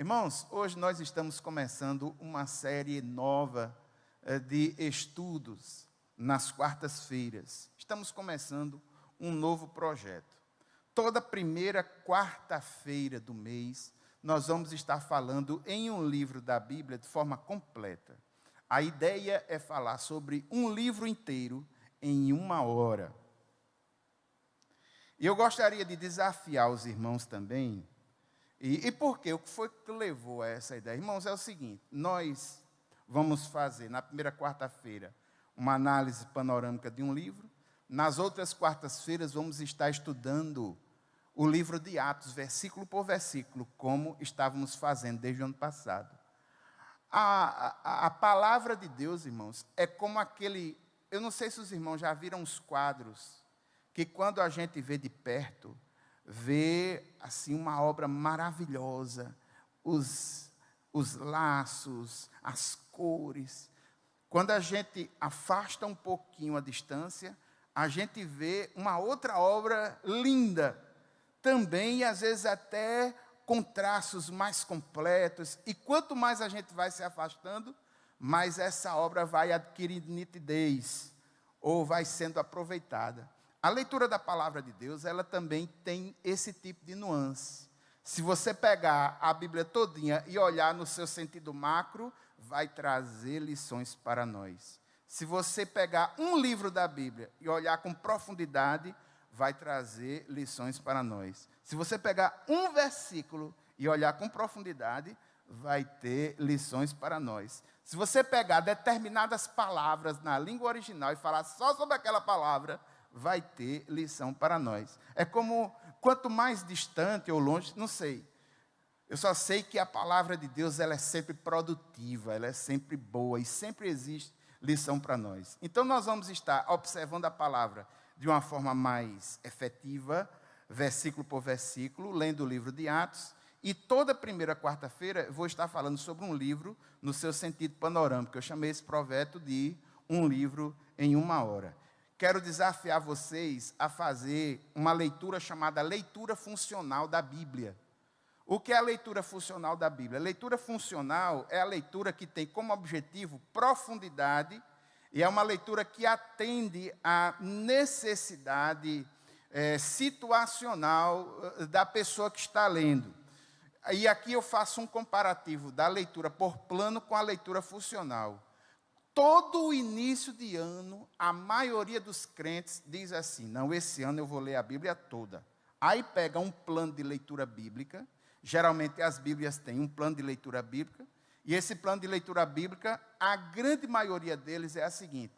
Irmãos, hoje nós estamos começando uma série nova de estudos nas quartas-feiras. Estamos começando um novo projeto. Toda primeira quarta-feira do mês, nós vamos estar falando em um livro da Bíblia de forma completa. A ideia é falar sobre um livro inteiro em 1 hora. E eu gostaria de desafiar os irmãos também. E por quê? O que foi que levou a essa ideia? Irmãos, é o seguinte, nós vamos fazer na primeira quarta-feira uma análise panorâmica de um livro. Nas outras quartas-feiras vamos estar estudando o livro de Atos, versículo por versículo, como estávamos fazendo desde o ano passado. A palavra de Deus, irmãos, é como aquele... Eu não sei se os irmãos já viram os quadros, que quando a gente vê de perto, vê assim uma obra maravilhosa, os laços, as cores. Quando a gente afasta um pouquinho a distância, a gente vê uma outra obra linda, também e às vezes até com traços mais completos, e quanto mais a gente vai se afastando, mais essa obra vai adquirindo nitidez, ou vai sendo aproveitada. A leitura da palavra de Deus, ela também tem esse tipo de nuance. Se você pegar a Bíblia todinha e olhar no seu sentido macro, vai trazer lições para nós. Se você pegar um livro da Bíblia e olhar com profundidade, vai trazer lições para nós. Se você pegar um versículo e olhar com profundidade, vai ter lições para nós. Se você pegar determinadas palavras na língua original e falar só sobre aquela palavra, vai ter lição para nós. É como, quanto mais distante ou longe, não sei. Eu só sei que a palavra de Deus, ela é sempre produtiva, ela é sempre boa e sempre existe lição para nós. Então nós vamos estar observando a palavra de uma forma mais efetiva, versículo por versículo, lendo o livro de Atos, e toda primeira quarta-feira eu vou estar falando sobre um livro no seu sentido panorâmico. Eu chamei esse projeto de um livro em 1 hora. Quero desafiar vocês a fazer uma leitura chamada leitura funcional da Bíblia. O que é a leitura funcional da Bíblia? A leitura funcional é a leitura que tem como objetivo profundidade, e é uma leitura que atende à necessidade situacional da pessoa que está lendo. E aqui eu faço um comparativo da leitura por plano com a leitura funcional. Todo o início de ano, a maioria dos crentes diz assim, não, esse ano eu vou ler a Bíblia toda. Aí pega um plano de leitura bíblica, geralmente as Bíblias têm um plano de leitura bíblica, e esse plano de leitura bíblica, a grande maioria deles é a seguinte,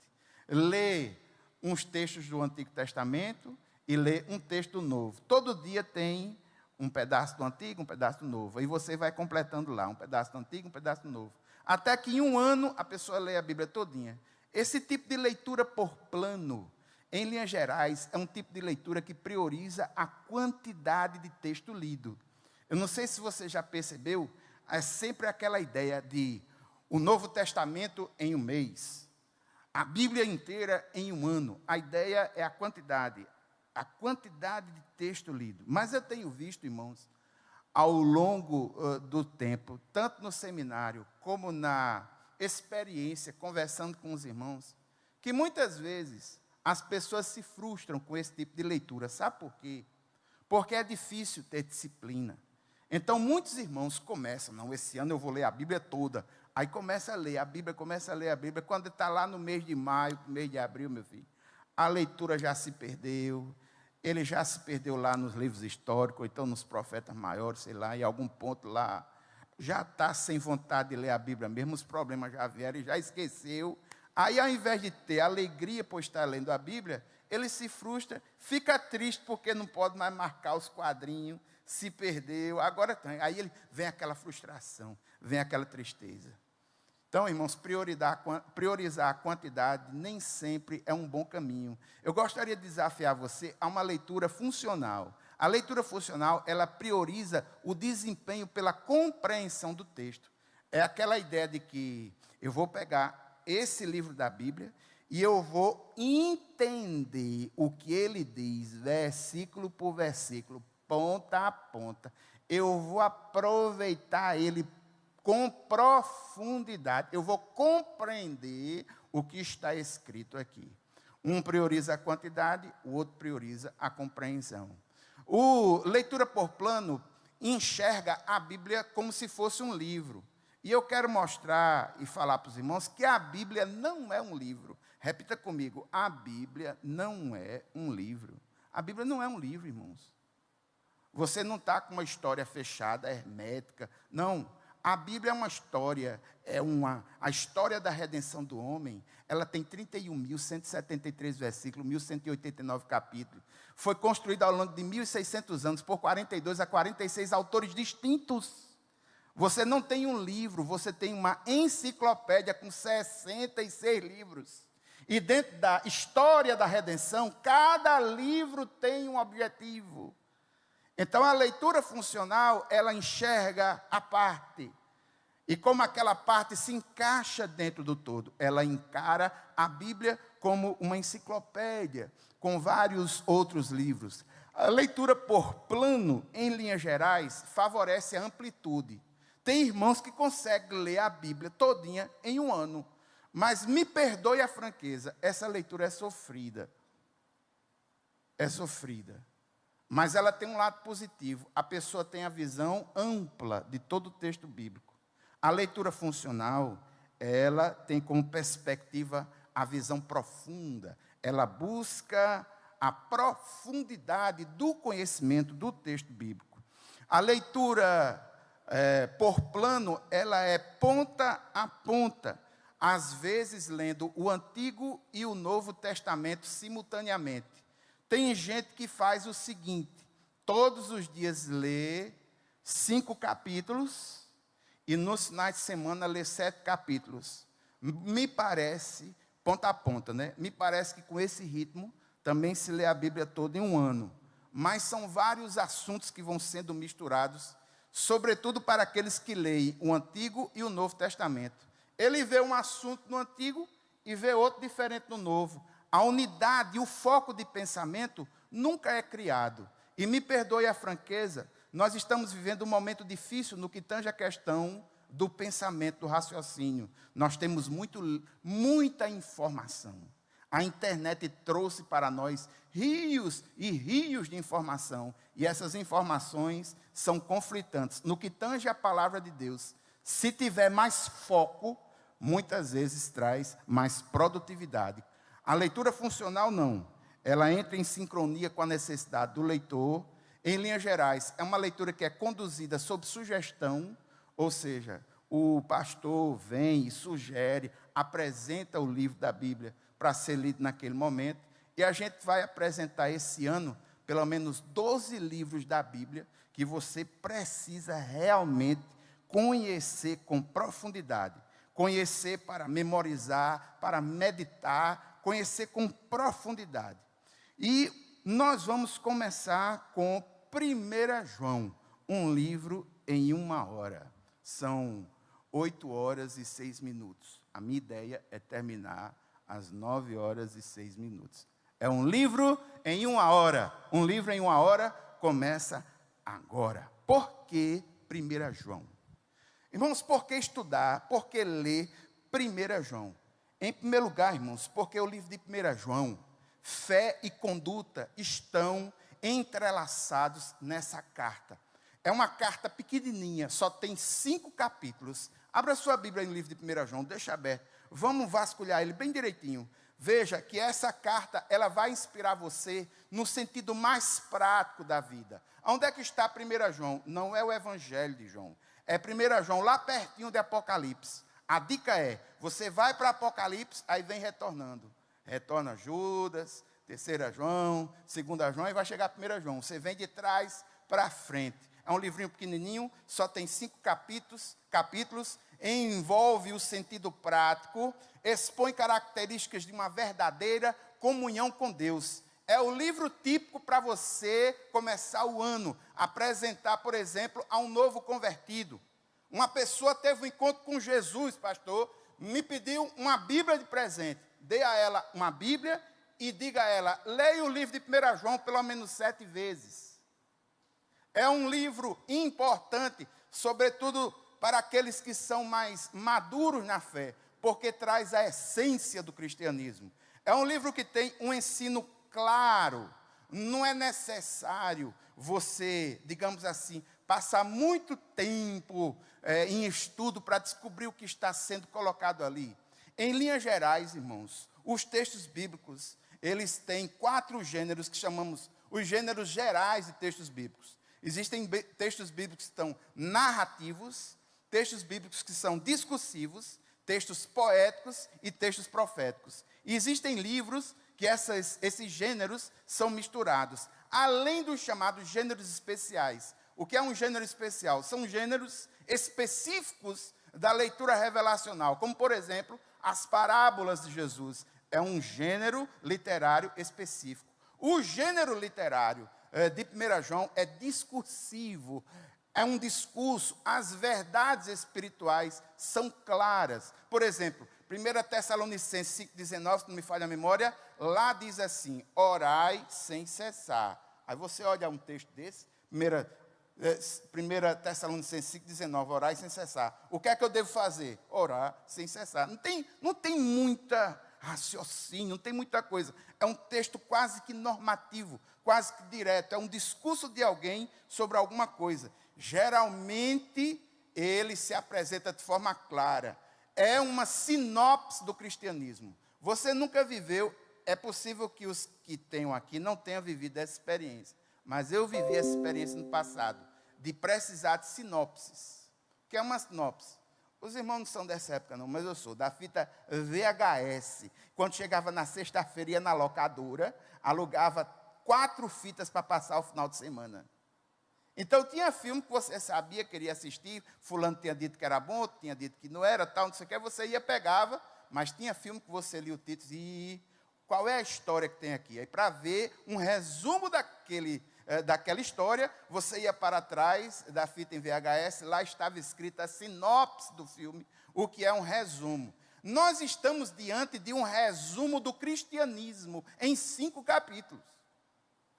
lê uns textos do Antigo Testamento e lê um texto novo. Todo dia tem um pedaço do Antigo, um pedaço do Novo, e você vai completando lá, um pedaço do Antigo, um pedaço do Novo. Até que em 1 ano a pessoa lê a Bíblia todinha. Esse tipo de leitura por plano, em linhas gerais, é um tipo de leitura que prioriza a quantidade de texto lido. Eu não sei se você já percebeu, é sempre aquela ideia de o Novo Testamento em 1 mês, a Bíblia inteira em 1 ano. A ideia é a quantidade de texto lido. Mas eu tenho visto, irmãos, ao longo do tempo, tanto no seminário como na experiência, conversando com os irmãos, que muitas vezes as pessoas se frustram com esse tipo de leitura. Sabe por quê? Porque é difícil ter disciplina. Então, muitos irmãos começam, não, esse ano eu vou ler a Bíblia toda. Aí começa a ler a Bíblia, quando está lá no mês de maio, mês de abril, meu filho, a leitura já se perdeu. Ele já se perdeu lá nos livros históricos, ou então nos profetas maiores, sei lá, em algum ponto lá, já está sem vontade de ler a Bíblia mesmo, os problemas já vieram, ele já esqueceu. Aí, ao invés de ter alegria por estar lendo a Bíblia, ele se frustra, fica triste porque não pode mais marcar os quadrinhos, se perdeu, agora tem. Aí vem aquela frustração, vem aquela tristeza. Então, irmãos, priorizar a quantidade nem sempre é um bom caminho. Eu gostaria de desafiar você a uma leitura funcional. A leitura funcional, ela prioriza o desempenho pela compreensão do texto. É aquela ideia de que eu vou pegar esse livro da Bíblia e eu vou entender o que ele diz, versículo por versículo, ponta a ponta. Eu vou aproveitar ele com profundidade. Eu vou compreender o que está escrito aqui. Um prioriza a quantidade, o outro prioriza a compreensão. O leitura por plano enxerga a Bíblia como se fosse um livro. E eu quero mostrar e falar para os irmãos que a Bíblia não é um livro. Repita comigo, a Bíblia não é um livro. A Bíblia não é um livro, irmãos. Você não está com uma história fechada, hermética. Não, a Bíblia é uma história, a história da redenção do homem. Ela tem 31.173 versículos, 1.189 capítulos. Foi construída ao longo de 1.600 anos por 42 a 46 autores distintos. Você não tem um livro, você tem uma enciclopédia com 66 livros. E dentro da história da redenção, cada livro tem um objetivo. Então, a leitura funcional, ela enxerga a parte. E como aquela parte se encaixa dentro do todo, ela encara a Bíblia como uma enciclopédia, com vários outros livros. A leitura por plano, em linhas gerais, favorece a amplitude. Tem irmãos que conseguem ler a Bíblia todinha em um ano. Mas me perdoe a franqueza, essa leitura é sofrida. É sofrida. Mas ela tem um lado positivo. A pessoa tem a visão ampla de todo o texto bíblico. A leitura funcional, ela tem como perspectiva a visão profunda. Ela busca a profundidade do conhecimento do texto bíblico. A leitura por plano, ela é ponta a ponta, às vezes lendo o Antigo e o Novo Testamento simultaneamente. Tem gente que faz o seguinte, todos os dias lê 5 capítulos e nos finais de semana lê 7 capítulos. Me parece, ponta a ponta, né? Me parece que com esse ritmo também se lê a Bíblia toda em um ano. Mas são vários assuntos que vão sendo misturados, sobretudo para aqueles que leem o Antigo e o Novo Testamento. Ele vê um assunto no Antigo e vê outro diferente no Novo. A unidade e o foco de pensamento nunca é criado. E me perdoe a franqueza, nós estamos vivendo um momento difícil no que tange a questão do pensamento, do raciocínio. Nós temos muita informação. A internet trouxe para nós rios e rios de informação. E essas informações são conflitantes. No que tange a palavra de Deus, se tiver mais foco, muitas vezes traz mais produtividade. A leitura funcional não. Ela entra em sincronia com a necessidade do leitor. Em linhas gerais, é uma leitura que é conduzida sob sugestão, ou seja, o pastor vem e sugere, apresenta o livro da Bíblia para ser lido naquele momento, e a gente vai apresentar esse ano pelo menos 12 livros da Bíblia que você precisa realmente conhecer com profundidade, conhecer para memorizar, para meditar, conhecer com profundidade. E nós vamos começar com 1 João, um livro em 1 hora. São 8 horas e 6 minutos. A minha ideia é terminar às 9 horas e 6 minutos. É um livro em 1 hora. Um livro em 1 hora começa agora. Por que 1 João? Irmãos, por que estudar? Por que ler 1 João? Em primeiro lugar, irmãos, porque o livro de 1 João, fé e conduta estão entrelaçados nessa carta. É uma carta pequenininha, só tem 5 capítulos. Abra sua Bíblia no livro de 1 João, deixa aberto. Vamos vasculhar ele bem direitinho. Veja que essa carta, ela vai inspirar você no sentido mais prático da vida. Onde é que está 1 João? Não é o Evangelho de João. É 1 João, lá pertinho de Apocalipse. A dica é, você vai para Apocalipse, aí vem retornando. Retorna Judas, 3 João, 2 João, e vai chegar a 1 João. Você vem de trás para frente. É um livrinho pequenininho, só tem 5 capítulos, envolve o sentido prático, expõe características de uma verdadeira comunhão com Deus. É o livro típico para você começar o ano, apresentar, por exemplo, a um novo convertido. Uma pessoa teve um encontro com Jesus, pastor, me pediu uma Bíblia de presente. Dê a ela uma Bíblia e diga a ela, leia o livro de 1 João pelo menos 7 vezes. É um livro importante, sobretudo para aqueles que são mais maduros na fé, porque traz a essência do cristianismo. É um livro que tem um ensino claro. Não é necessário você, digamos assim, passar muito tempo em estudo para descobrir o que está sendo colocado ali. Em linhas gerais, irmãos, os textos bíblicos, eles têm 4 gêneros que chamamos os gêneros gerais de textos bíblicos. Existem textos bíblicos que estão narrativos, textos bíblicos que são discursivos, textos poéticos e textos proféticos. E existem livros que esses gêneros são misturados, além dos chamados gêneros especiais. O que é um gênero especial? São gêneros específicos da leitura revelacional, como, por exemplo, as parábolas de Jesus. É um gênero literário específico. O gênero literário de 1 João é discursivo, é um discurso, as verdades espirituais são claras. Por exemplo, 1 Tessalonicenses 5,19, se não me falha a memória, lá diz assim, orai sem cessar. Aí você olha um texto desse, 1 Tessalonicenses 5,19, orai sem cessar. O que é que eu devo fazer? Orar sem cessar. Não tem muita raciocínio, não tem muita coisa. É um texto quase que normativo, quase que direto. É um discurso de alguém sobre alguma coisa. Geralmente, ele se apresenta de forma clara. É uma sinopse do cristianismo. Você nunca viveu, é possível que os que tenham aqui não tenham vivido essa experiência. Mas eu vivi essa experiência no passado, de precisar de sinopses. O que é uma sinopse? Os irmãos não são dessa época não, mas eu sou, da fita VHS. Quando chegava na sexta-feira, ia na locadora, alugava 4 fitas para passar o final de semana. Então tinha filme que você sabia, queria assistir, fulano tinha dito que era bom, outro tinha dito que não era, tal, não sei o que, você ia, pegava, mas tinha filme que você lia o título e qual é a história que tem aqui? Aí para ver um resumo daquela história, você ia para trás da fita em VHS, lá estava escrita a sinopse do filme, o que é um resumo. Nós estamos diante de um resumo do cristianismo em 5 capítulos.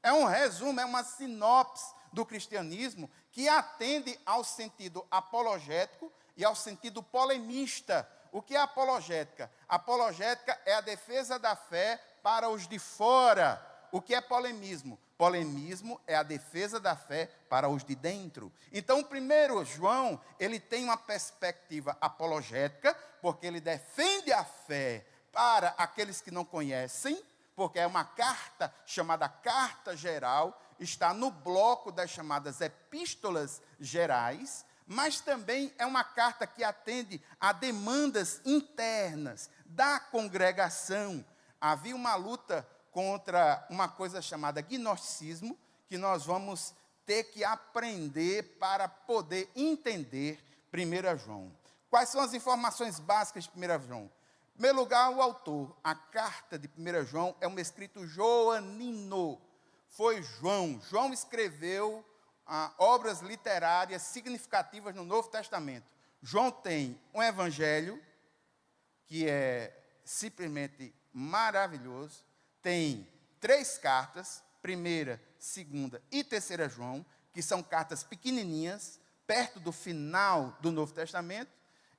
É um resumo, é uma sinopse do cristianismo que atende ao sentido apologético e ao sentido polemista. O que é apologética? Apologética é a defesa da fé para os de fora. O que é polemismo? Polemismo é a defesa da fé para os de dentro. Então, o 1 João, ele tem uma perspectiva apologética, porque ele defende a fé para aqueles que não conhecem, porque é uma carta chamada Carta Geral, está no bloco das chamadas Epístolas Gerais, mas também é uma carta que atende a demandas internas da congregação. Havia uma luta contra uma coisa chamada gnosticismo, que nós vamos ter que aprender para poder entender 1 João. Quais são as informações básicas de 1 João? Em primeiro lugar, o autor. A carta de 1 João é um escrito joanino. Foi João. João escreveu obras literárias significativas no Novo Testamento. João tem um evangelho, que é simplesmente maravilhoso. Tem 3 cartas, 1ª, 2ª e 3ª João, que são cartas pequenininhas, perto do final do Novo Testamento.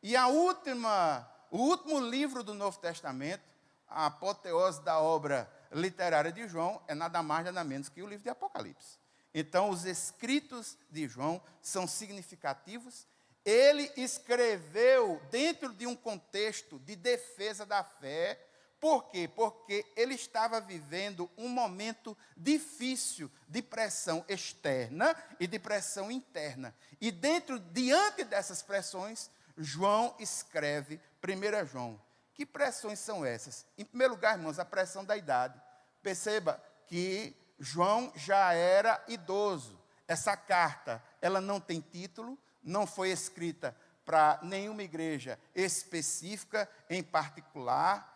E o último livro do Novo Testamento, a apoteose da obra literária de João, é nada mais nada menos que o livro de Apocalipse. Então, os escritos de João são significativos. Ele escreveu dentro de um contexto de defesa da fé. Por quê? Porque ele estava vivendo um momento difícil de pressão externa e de pressão interna. E diante dessas pressões, João escreve 1 João. Que pressões são essas? Em primeiro lugar, irmãos, a pressão da idade. Perceba que João já era idoso. Essa carta, ela não tem título, não foi escrita para nenhuma igreja específica, em particular.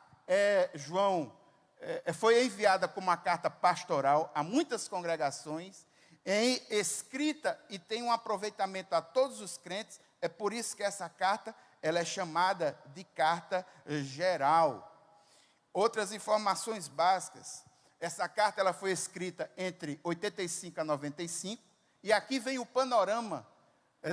João foi enviada como uma carta pastoral a muitas congregações, escrita e tem um aproveitamento a todos os crentes. É por isso que essa carta ela é chamada de carta geral. Outras informações básicas. Essa carta ela foi escrita entre 85 a 95. E aqui vem o panorama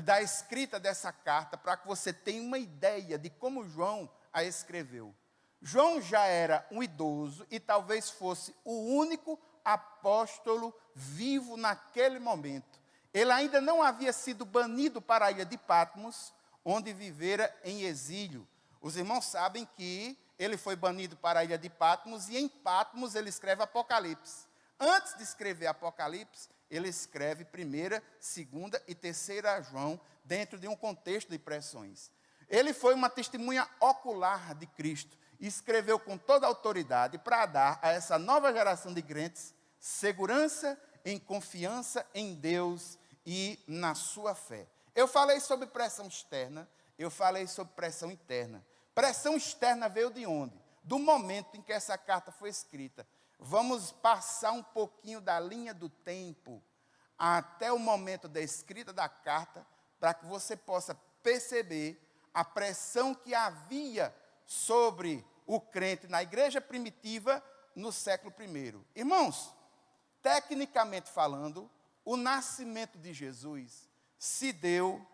da escrita dessa carta, para que você tenha uma ideia de como João a escreveu. João já era um idoso e talvez fosse o único apóstolo vivo naquele momento. Ele ainda não havia sido banido para a ilha de Patmos, onde vivera em exílio. Os irmãos sabem que ele foi banido para a ilha de Patmos, e em Patmos ele escreve Apocalipse. Antes de escrever Apocalipse, ele escreve 1ª, 2ª e 3ª João, dentro de um contexto de pressões. Ele foi uma testemunha ocular de Cristo, e escreveu com toda a autoridade para dar a essa nova geração de crentes segurança em confiança em Deus e na sua fé. Eu falei sobre pressão externa, eu falei sobre pressão interna. Pressão externa veio de onde? Do momento em que essa carta foi escrita. Vamos passar um pouquinho da linha do tempo até o momento da escrita da carta, para que você possa perceber a pressão que havia sobre o crente na igreja primitiva no século I. Irmãos, tecnicamente falando, o nascimento de Jesus se deu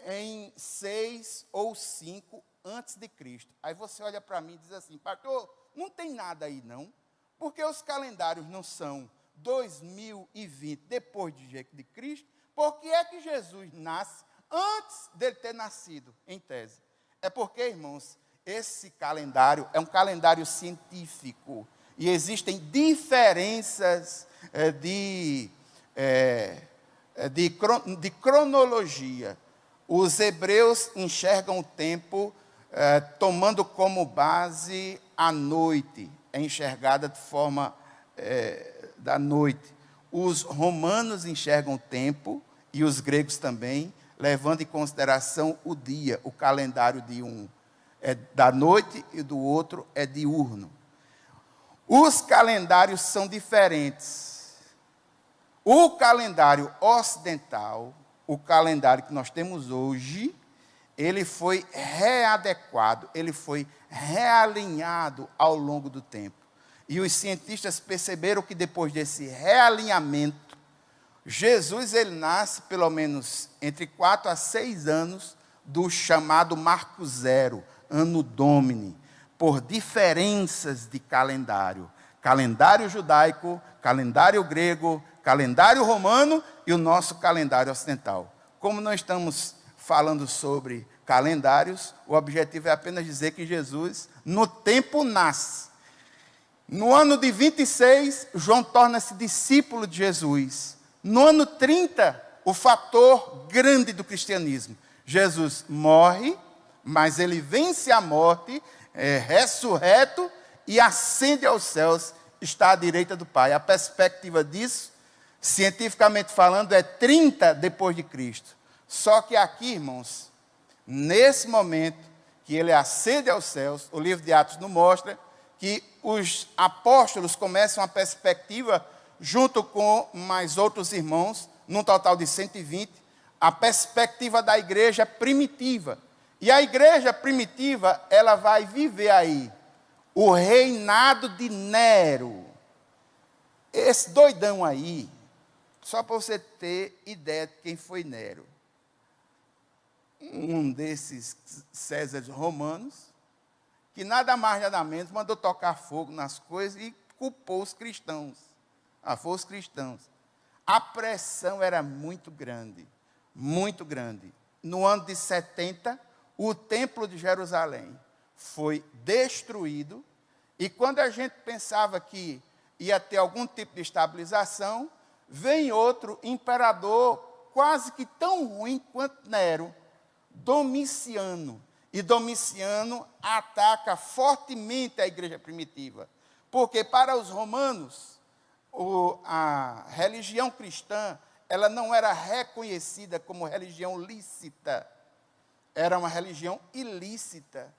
em 6 ou 5 antes de Cristo. Aí você olha para mim e diz assim: pastor, não tem nada aí não, porque os calendários não são 2020 depois de Cristo. Por que é que Jesus nasce antes dele ter nascido, em tese? É porque, irmãos, esse calendário é um calendário científico, e existem diferenças de cronologia. Os hebreus enxergam o tempo tomando como base a noite, é enxergada de forma da noite. Os romanos enxergam o tempo, e os gregos também, levando em consideração o dia. O calendário de um é da noite e do outro é diurno. Os calendários são diferentes. O calendário ocidental, o calendário que nós temos hoje, ele foi readequado, ele foi realinhado ao longo do tempo. E os cientistas perceberam que depois desse realinhamento, Jesus ele nasce pelo menos entre 4 a 6 anos do chamado Marco Zero, Anno Domini, por diferenças de calendário. Calendário judaico, calendário grego, calendário romano e o nosso calendário ocidental. Como não estamos falando sobre calendários, o objetivo é apenas dizer que Jesus, no tempo, nasce. No ano de 26, João torna-se discípulo de Jesus. No ano 30, o fator grande do cristianismo. Jesus morre, mas ele vence a morte, é ressurreto e ascende aos céus, está à direita do Pai. A perspectiva disso, cientificamente falando, é 30 depois de Cristo. Só que aqui, irmãos, nesse momento que ele ascende aos céus, o livro de Atos nos mostra que os apóstolos começam a perspectiva, junto com mais outros irmãos, num total de 120, a perspectiva da igreja primitiva. E a igreja primitiva, ela vai viver aí o reinado de Nero. Esse doidão aí, só para você ter ideia de quem foi Nero. Um desses Césares romanos, que nada mais nada menos mandou tocar fogo nas coisas e culpou os cristãos. Foi os cristãos. A pressão era muito grande, muito grande. No ano de 70, o templo de Jerusalém foi destruído, e quando a gente pensava que ia ter algum tipo de estabilização, vem outro imperador quase que tão ruim quanto Nero, Domiciano. E Domiciano ataca fortemente a igreja primitiva, porque para os romanos, a religião cristã, ela não era reconhecida como religião lícita, era uma religião ilícita.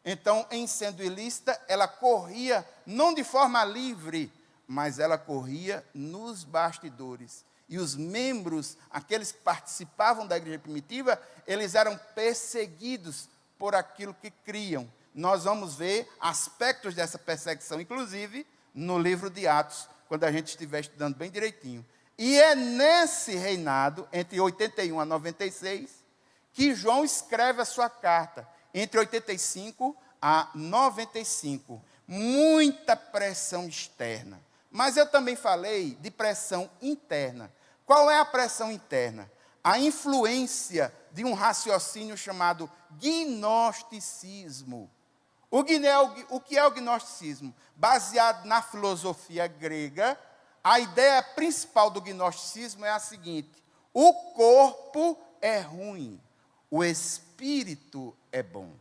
Então, em sendo ilícita, ela corria, não de forma livre, mas ela corria nos bastidores. E os membros, aqueles que participavam da igreja primitiva, eles eram perseguidos por aquilo que criam. Nós vamos ver aspectos dessa perseguição, inclusive, no livro de Atos, quando a gente estiver estudando bem direitinho. E é nesse reinado, entre 81 a 96, que João escreve a sua carta, entre 85 a 95. Muita pressão externa. Mas eu também falei de pressão interna. Qual é a pressão interna? A influência de um raciocínio chamado gnosticismo. O que é o gnosticismo? Baseado na filosofia grega, a ideia principal do gnosticismo é a seguinte: o corpo é ruim, o espírito é bom.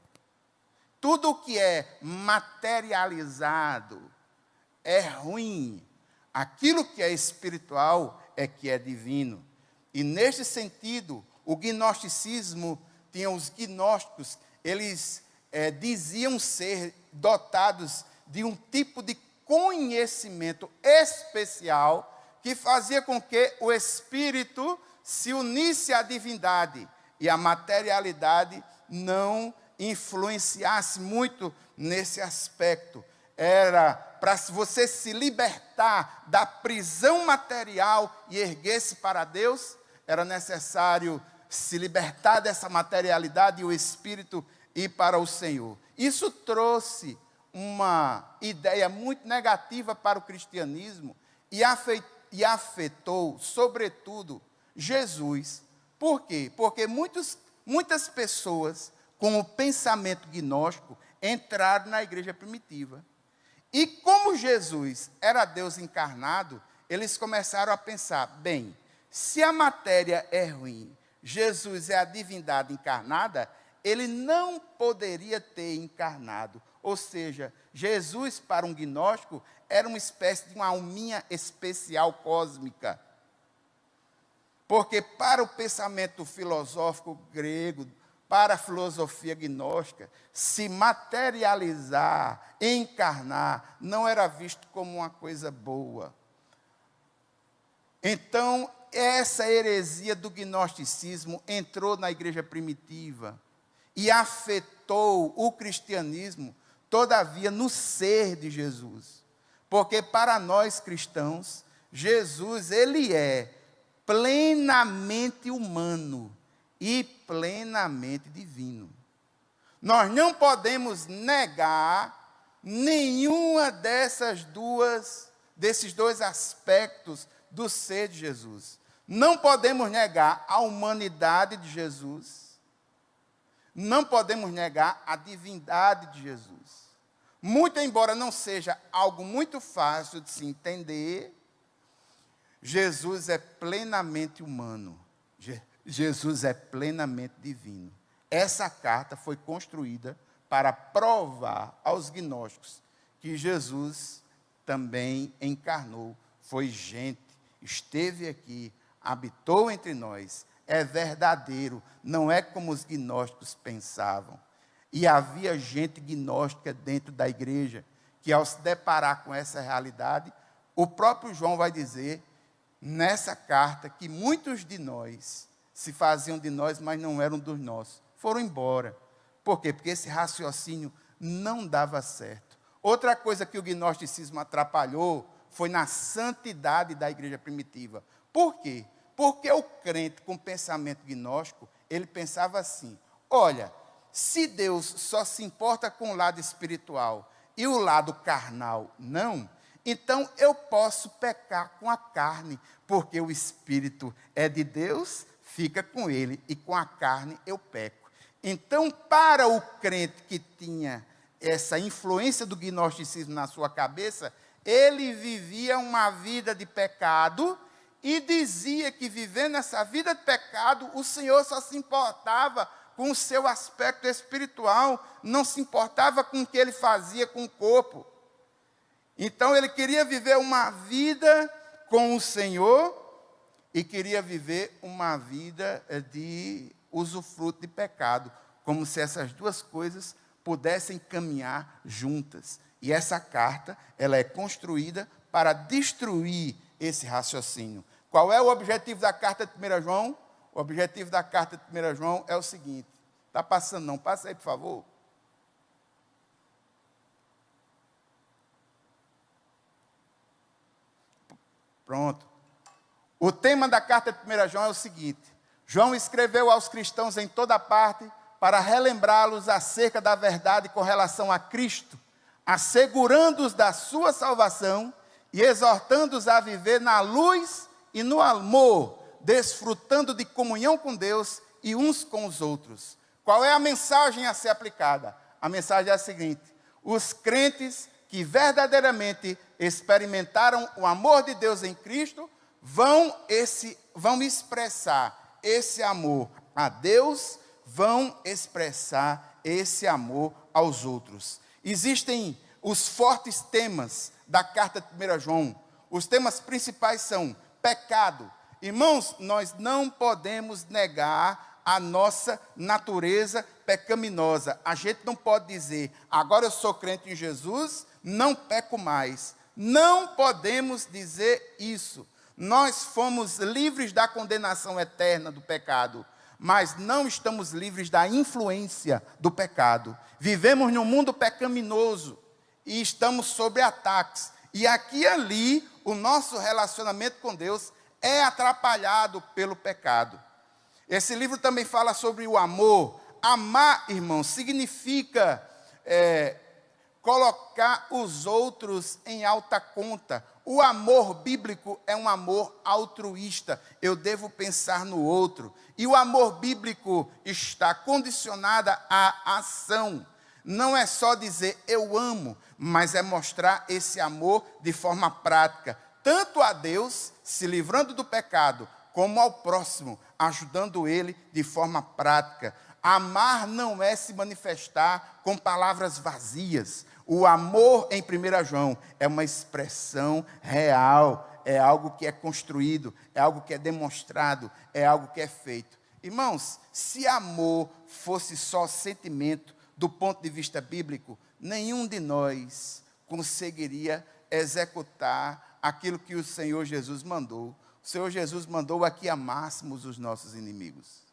Tudo que é materializado é ruim. Aquilo que é espiritual é que é divino. E neste sentido, o gnosticismo tinha os gnósticos, eles diziam ser dotados de um tipo de conhecimento especial que fazia com que o espírito se unisse à divindade e a materialidade não influenciasse muito nesse aspecto. Era para você se libertar da prisão material e erguer-se para Deus, era necessário se libertar dessa materialidade e o espírito ir para o Senhor. Isso trouxe uma ideia muito negativa para o cristianismo e afetou, sobretudo, Jesus. Por quê? Porque muitas pessoas com o pensamento gnóstico entraram na igreja primitiva. E como Jesus era Deus encarnado, eles começaram a pensar, bem, se a matéria é ruim, Jesus é a divindade encarnada, ele não poderia ter encarnado. Ou seja, Jesus, para um gnóstico, era uma espécie de uma alminha especial cósmica. Porque para o pensamento filosófico grego, para a filosofia gnóstica, se materializar, encarnar, não era visto como uma coisa boa. Então, essa heresia do gnosticismo entrou na igreja primitiva e afetou o cristianismo, todavia, no ser de Jesus. Porque para nós cristãos, Jesus, ele é plenamente humano e plenamente divino. Nós não podemos negar nenhuma desses dois aspectos do ser de Jesus. Não podemos negar a humanidade de Jesus. Não podemos negar a divindade de Jesus. Muito embora não seja algo muito fácil de se entender, Jesus é plenamente humano. Jesus é plenamente divino. Essa carta foi construída para provar aos gnósticos que Jesus também encarnou, foi gente, esteve aqui, habitou entre nós, é verdadeiro, não é como os gnósticos pensavam. E havia gente gnóstica dentro da igreja, que ao se deparar com essa realidade, o próprio João vai dizer, nessa carta, que muitos de nós se faziam de nós, mas não eram dos nossos. Foram embora. Por quê? Porque esse raciocínio não dava certo. Outra coisa que o gnosticismo atrapalhou foi na santidade da igreja primitiva. Por quê? Porque o crente com pensamento gnóstico, ele pensava assim, olha, se Deus só se importa com o lado espiritual e o lado carnal não, então eu posso pecar com a carne, porque o espírito é de Deus, fica com ele, e com a carne eu peco. Então, para o crente que tinha essa influência do gnosticismo na sua cabeça, ele vivia uma vida de pecado e dizia que vivendo essa vida de pecado, o Senhor só se importava com o seu aspecto espiritual, não se importava com o que ele fazia com o corpo. Então, ele queria viver uma vida com o Senhor e queria viver uma vida de usufruto de pecado, como se essas duas coisas pudessem caminhar juntas. E essa carta, ela é construída para destruir esse raciocínio. Qual é o objetivo da carta de 1 João? O objetivo da carta de 1 João é o seguinte. Está passando não? Passa aí, por favor. Pronto. O tema da carta de 1 João é o seguinte: João escreveu aos cristãos em toda parte para relembrá-los acerca da verdade com relação a Cristo, assegurando-os da sua salvação e exortando-os a viver na luz e no amor, desfrutando de comunhão com Deus e uns com os outros. Qual é a mensagem a ser aplicada? A mensagem é a seguinte: os crentes que verdadeiramente experimentaram o amor de Deus em Cristo vão expressar esse amor a Deus, vão expressar esse amor aos outros. Existem os fortes temas da carta de 1 João. Os temas principais são pecado. Irmãos, nós não podemos negar a nossa natureza pecaminosa. A gente não pode dizer, agora eu sou crente em Jesus, não peco mais. Não podemos dizer isso. Nós fomos livres da condenação eterna do pecado, mas não estamos livres da influência do pecado. Vivemos num mundo pecaminoso e estamos sob ataques. E aqui e ali, o nosso relacionamento com Deus é atrapalhado pelo pecado. Esse livro também fala sobre o amor. Amar, irmão, significa colocar os outros em alta conta. O amor bíblico é um amor altruísta. Eu devo pensar no outro. E o amor bíblico está condicionado à ação. Não é só dizer eu amo, mas é mostrar esse amor de forma prática. Tanto a Deus, se livrando do pecado, como ao próximo, ajudando ele de forma prática. Amar não é se manifestar com palavras vazias. O amor em 1 João é uma expressão real, é algo que é construído, é algo que é demonstrado, é algo que é feito. Irmãos, se amor fosse só sentimento do ponto de vista bíblico, nenhum de nós conseguiria executar aquilo que o Senhor Jesus mandou. O Senhor Jesus mandou a que amássemos os nossos inimigos.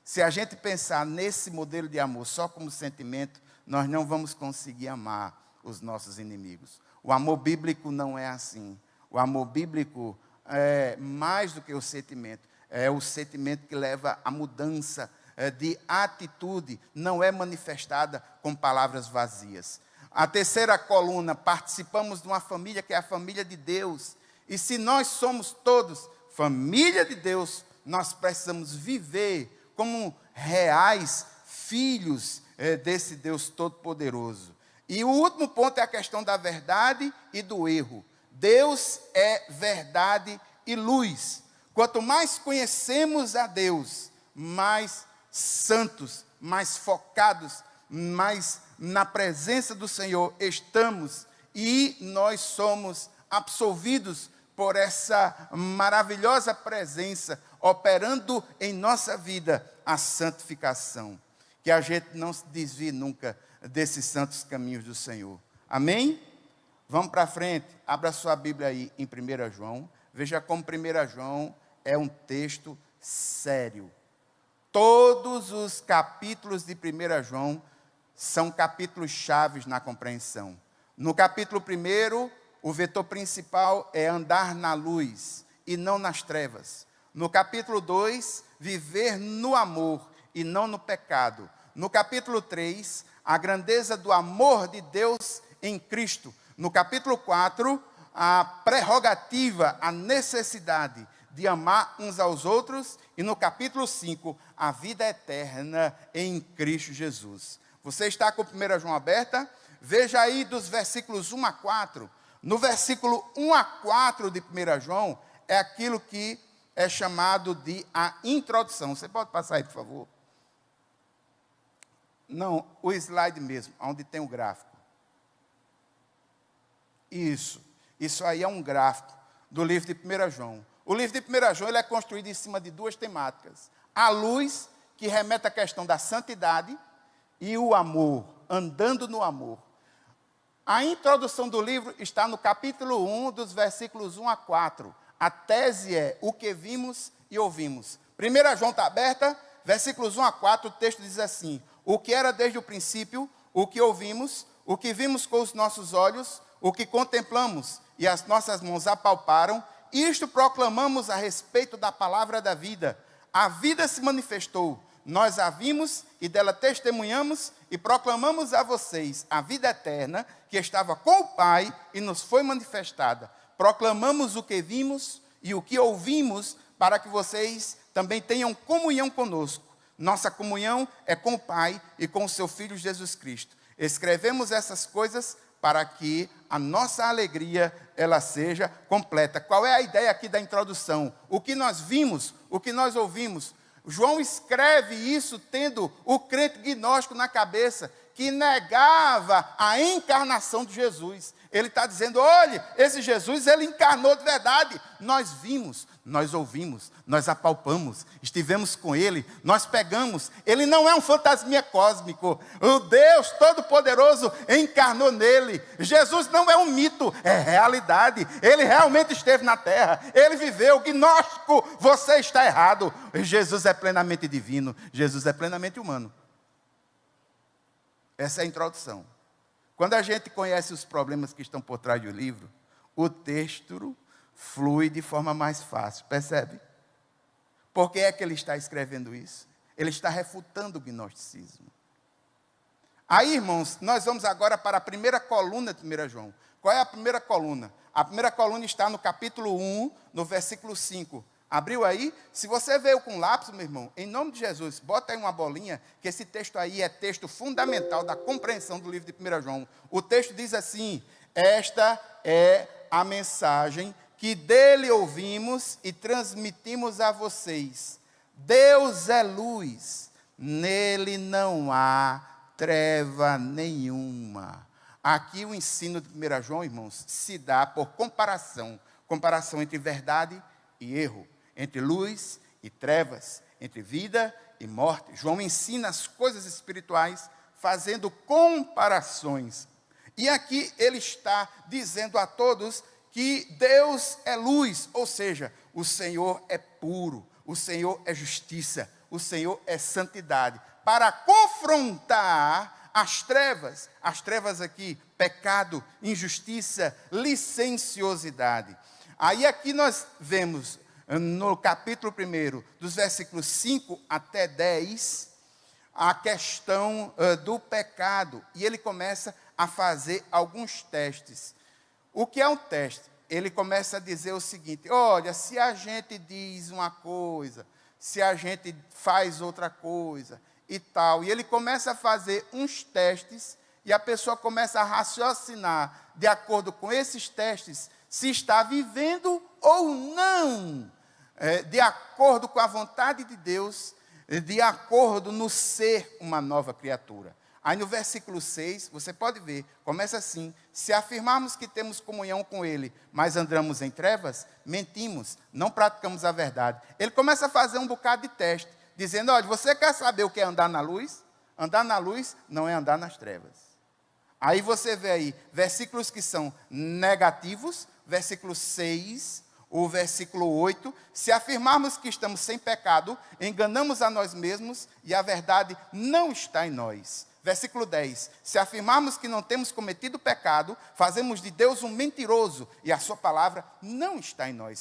Se a gente pensar nesse modelo de amor só como sentimento, nós não vamos conseguir amar os nossos inimigos. O amor bíblico não é assim. O amor bíblico é mais do que o sentimento. É o sentimento que leva à mudança de atitude. Não é manifestada com palavras vazias. A terceira coluna, participamos de uma família que é a família de Deus. E se nós somos todos família de Deus, nós precisamos viver como reais filhos desse Deus Todo-Poderoso. E o último ponto é a questão da verdade e do erro. Deus é verdade e luz. Quanto mais conhecemos a Deus, mais santos, mais focados, mais na presença do Senhor estamos, e nós somos absolvidos por essa maravilhosa presença operando em nossa vida a santificação. Que a gente não se desvie nunca desses santos caminhos do Senhor. Amém? Vamos para frente. Abra sua Bíblia aí em 1 João. Veja como 1 João é um texto sério. Todos os capítulos de 1 João são capítulos chaves na compreensão. No capítulo 1, o vetor principal é andar na luz e não nas trevas. No capítulo 2, viver no amor e não no pecado. No capítulo 3, a grandeza do amor de Deus em Cristo. No capítulo 4, a prerrogativa, a necessidade de amar uns aos outros. E no capítulo 5, a vida eterna em Cristo Jesus. Você está com 1 João aberta? Veja aí dos versículos 1 a 4. No versículo 1 a 4 de 1 João, é aquilo que é chamado de a introdução. Você pode passar aí, por favor? Não, o slide mesmo, onde tem o gráfico. Isso aí é um gráfico do livro de 1 João. O livro de 1 João ele é construído em cima de duas temáticas. A luz, que remete à questão da santidade, e o amor, andando no amor. A introdução do livro está no capítulo 1, dos versículos 1 a 4. A tese é o que vimos e ouvimos. 1 João está aberta, versículos 1 a 4, o texto diz assim: o que era desde o princípio, o que ouvimos, o que vimos com os nossos olhos, o que contemplamos e as nossas mãos apalparam, isto proclamamos a respeito da palavra da vida. A vida se manifestou, nós a vimos e dela testemunhamos e proclamamos a vocês a vida eterna que estava com o Pai e nos foi manifestada. Proclamamos o que vimos e o que ouvimos para que vocês também tenham comunhão conosco. Nossa comunhão é com o Pai e com o seu Filho Jesus Cristo. Escrevemos essas coisas para que a nossa alegria ela seja completa. Qual é a ideia aqui da introdução? O que nós vimos, o que nós ouvimos. João escreve isso tendo o crente gnóstico na cabeça, que negava a encarnação de Jesus. Ele está dizendo, olha, esse Jesus, ele encarnou de verdade. Nós vimos, nós ouvimos, nós apalpamos, estivemos com ele, nós pegamos. Ele não é um fantasminha cósmico. O Deus Todo-Poderoso encarnou nele. Jesus não é um mito, é realidade. Ele realmente esteve na terra, ele viveu. Gnóstico, você está errado. Jesus é plenamente divino, Jesus é plenamente humano. Essa é a introdução. Quando a gente conhece os problemas que estão por trás do livro, o texto flui de forma mais fácil, percebe? Por que é que ele está escrevendo isso? Ele está refutando o gnosticismo. Aí, irmãos, nós vamos agora para a primeira coluna de 1 João. Qual é a primeira coluna? A primeira coluna está no capítulo 1, no versículo 5. Abriu aí? Se você veio com lápis, meu irmão, em nome de Jesus, bota aí uma bolinha, que esse texto aí é texto fundamental da compreensão do livro de 1 João. O texto diz assim, esta é a mensagem que dele ouvimos e transmitimos a vocês. Deus é luz, nele não há treva nenhuma. Aqui o ensino de 1 João, irmãos, se dá por comparação entre verdade e erro, entre luz e trevas, entre vida e morte. João ensina as coisas espirituais fazendo comparações. E aqui ele está dizendo a todos que Deus é luz, ou seja, o Senhor é puro, o Senhor é justiça, o Senhor é santidade, para confrontar as trevas aqui, pecado, injustiça, licenciosidade. Aí aqui nós vemos no capítulo 1, dos versículos 5 até 10, a questão do pecado. E ele começa a fazer alguns testes. O que é um teste? Ele começa a dizer o seguinte, olha, se a gente diz uma coisa, se a gente faz outra coisa e tal. E ele começa a fazer uns testes e a pessoa começa a raciocinar de acordo com esses testes, se está vivendo ou não, de acordo com a vontade de Deus, de acordo no ser uma nova criatura. Aí no versículo 6, você pode ver, começa assim, se afirmarmos que temos comunhão com Ele, mas andamos em trevas, mentimos, não praticamos a verdade. Ele começa a fazer um bocado de teste, dizendo, olha, você quer saber o que é andar na luz? Andar na luz não é andar nas trevas. Aí você vê aí, versículos que são negativos, versículo 6, o versículo 8, se afirmarmos que estamos sem pecado, enganamos a nós mesmos e a verdade não está em nós. Versículo 10, se afirmarmos que não temos cometido pecado, fazemos de Deus um mentiroso e a sua palavra não está em nós.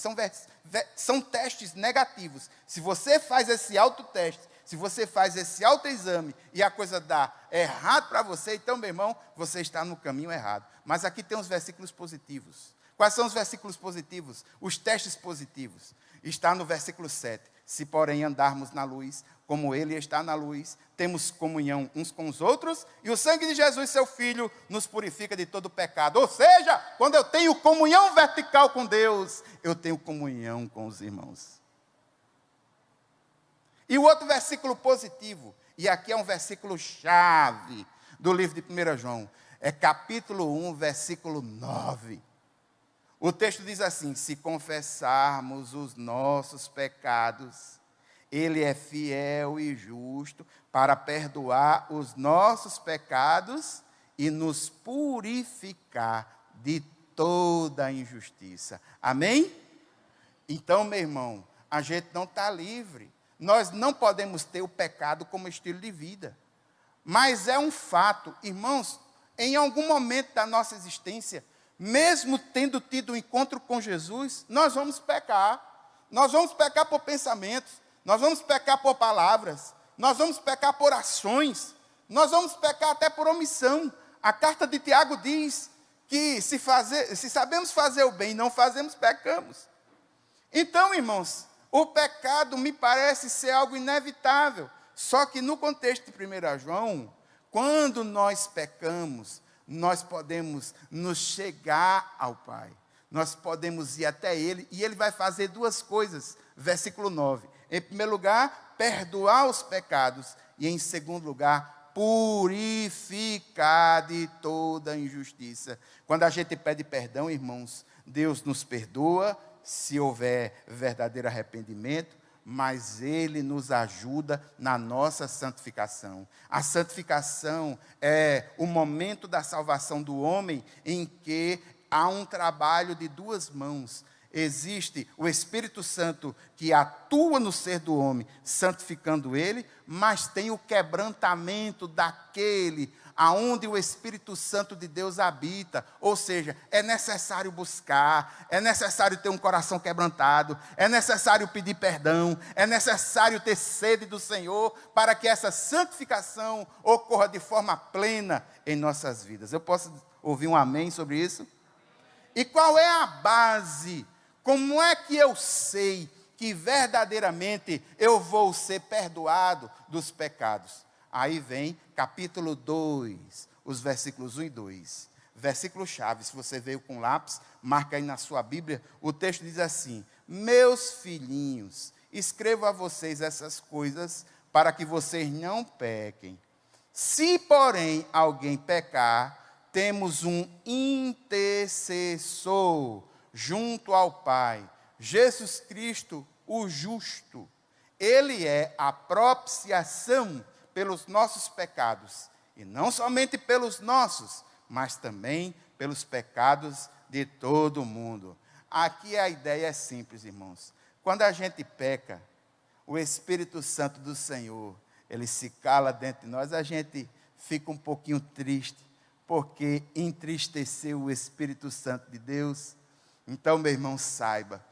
São testes negativos. Se você faz esse autoteste, se você faz esse autoexame e a coisa dá errado para você, então, meu irmão, você está no caminho errado. Mas aqui tem os versículos positivos. Quais são os versículos positivos? Os testes positivos. Está no versículo 7. Se, porém, andarmos na luz, como Ele está na luz, temos comunhão uns com os outros, e o sangue de Jesus, seu Filho, nos purifica de todo pecado. Ou seja, quando eu tenho comunhão vertical com Deus, eu tenho comunhão com os irmãos. E o outro versículo positivo, e aqui é um versículo chave do livro de 1 João, é capítulo 1, versículo 9. O texto diz assim, se confessarmos os nossos pecados, Ele é fiel e justo para perdoar os nossos pecados e nos purificar de toda a injustiça. Amém? Então, meu irmão, a gente não está livre. Nós não podemos ter o pecado como estilo de vida. Mas é um fato, irmãos, em algum momento da nossa existência, mesmo tendo tido um encontro com Jesus, nós vamos pecar. Nós vamos pecar por pensamentos, nós vamos pecar por palavras, nós vamos pecar por ações, nós vamos pecar até por omissão. A carta de Tiago diz que se sabemos fazer o bem e não fazemos, pecamos. Então, irmãos, o pecado me parece ser algo inevitável. Só que no contexto de 1 João, quando nós pecamos, nós podemos nos chegar ao Pai. Nós podemos ir até Ele, e Ele vai fazer duas coisas. Versículo 9. Em primeiro lugar, perdoar os pecados. E em segundo lugar, purificar de toda injustiça. Quando a gente pede perdão, irmãos, Deus nos perdoa, se houver verdadeiro arrependimento, mas Ele nos ajuda na nossa santificação. A santificação é o momento da salvação do homem em que há um trabalho de duas mãos. Existe o Espírito Santo que atua no ser do homem, santificando ele, mas tem o quebrantamento daquele aonde o Espírito Santo de Deus habita. Ou seja, é necessário buscar, é necessário ter um coração quebrantado, é necessário pedir perdão, é necessário ter sede do Senhor para que essa santificação ocorra de forma plena em nossas vidas. Eu posso ouvir um amém sobre isso? E qual é a base? Como é que eu sei que verdadeiramente eu vou ser perdoado dos pecados? Aí vem capítulo 2, os versículos 1 e 2. Versículo-chave, se você veio com lápis, marca aí na sua Bíblia, o texto diz assim: meus filhinhos, escrevo a vocês essas coisas para que vocês não pequem. Se, porém, alguém pecar, temos um intercessor junto ao Pai, Jesus Cristo, o justo. Ele é a propiciação pelos nossos pecados, e não somente pelos nossos, mas também pelos pecados de todo o mundo. Aqui a ideia é simples, irmãos. Quando a gente peca, o Espírito Santo do Senhor, ele se cala dentro de nós, a gente fica um pouquinho triste, porque entristeceu o Espírito Santo de Deus. Então, meu irmão, saiba,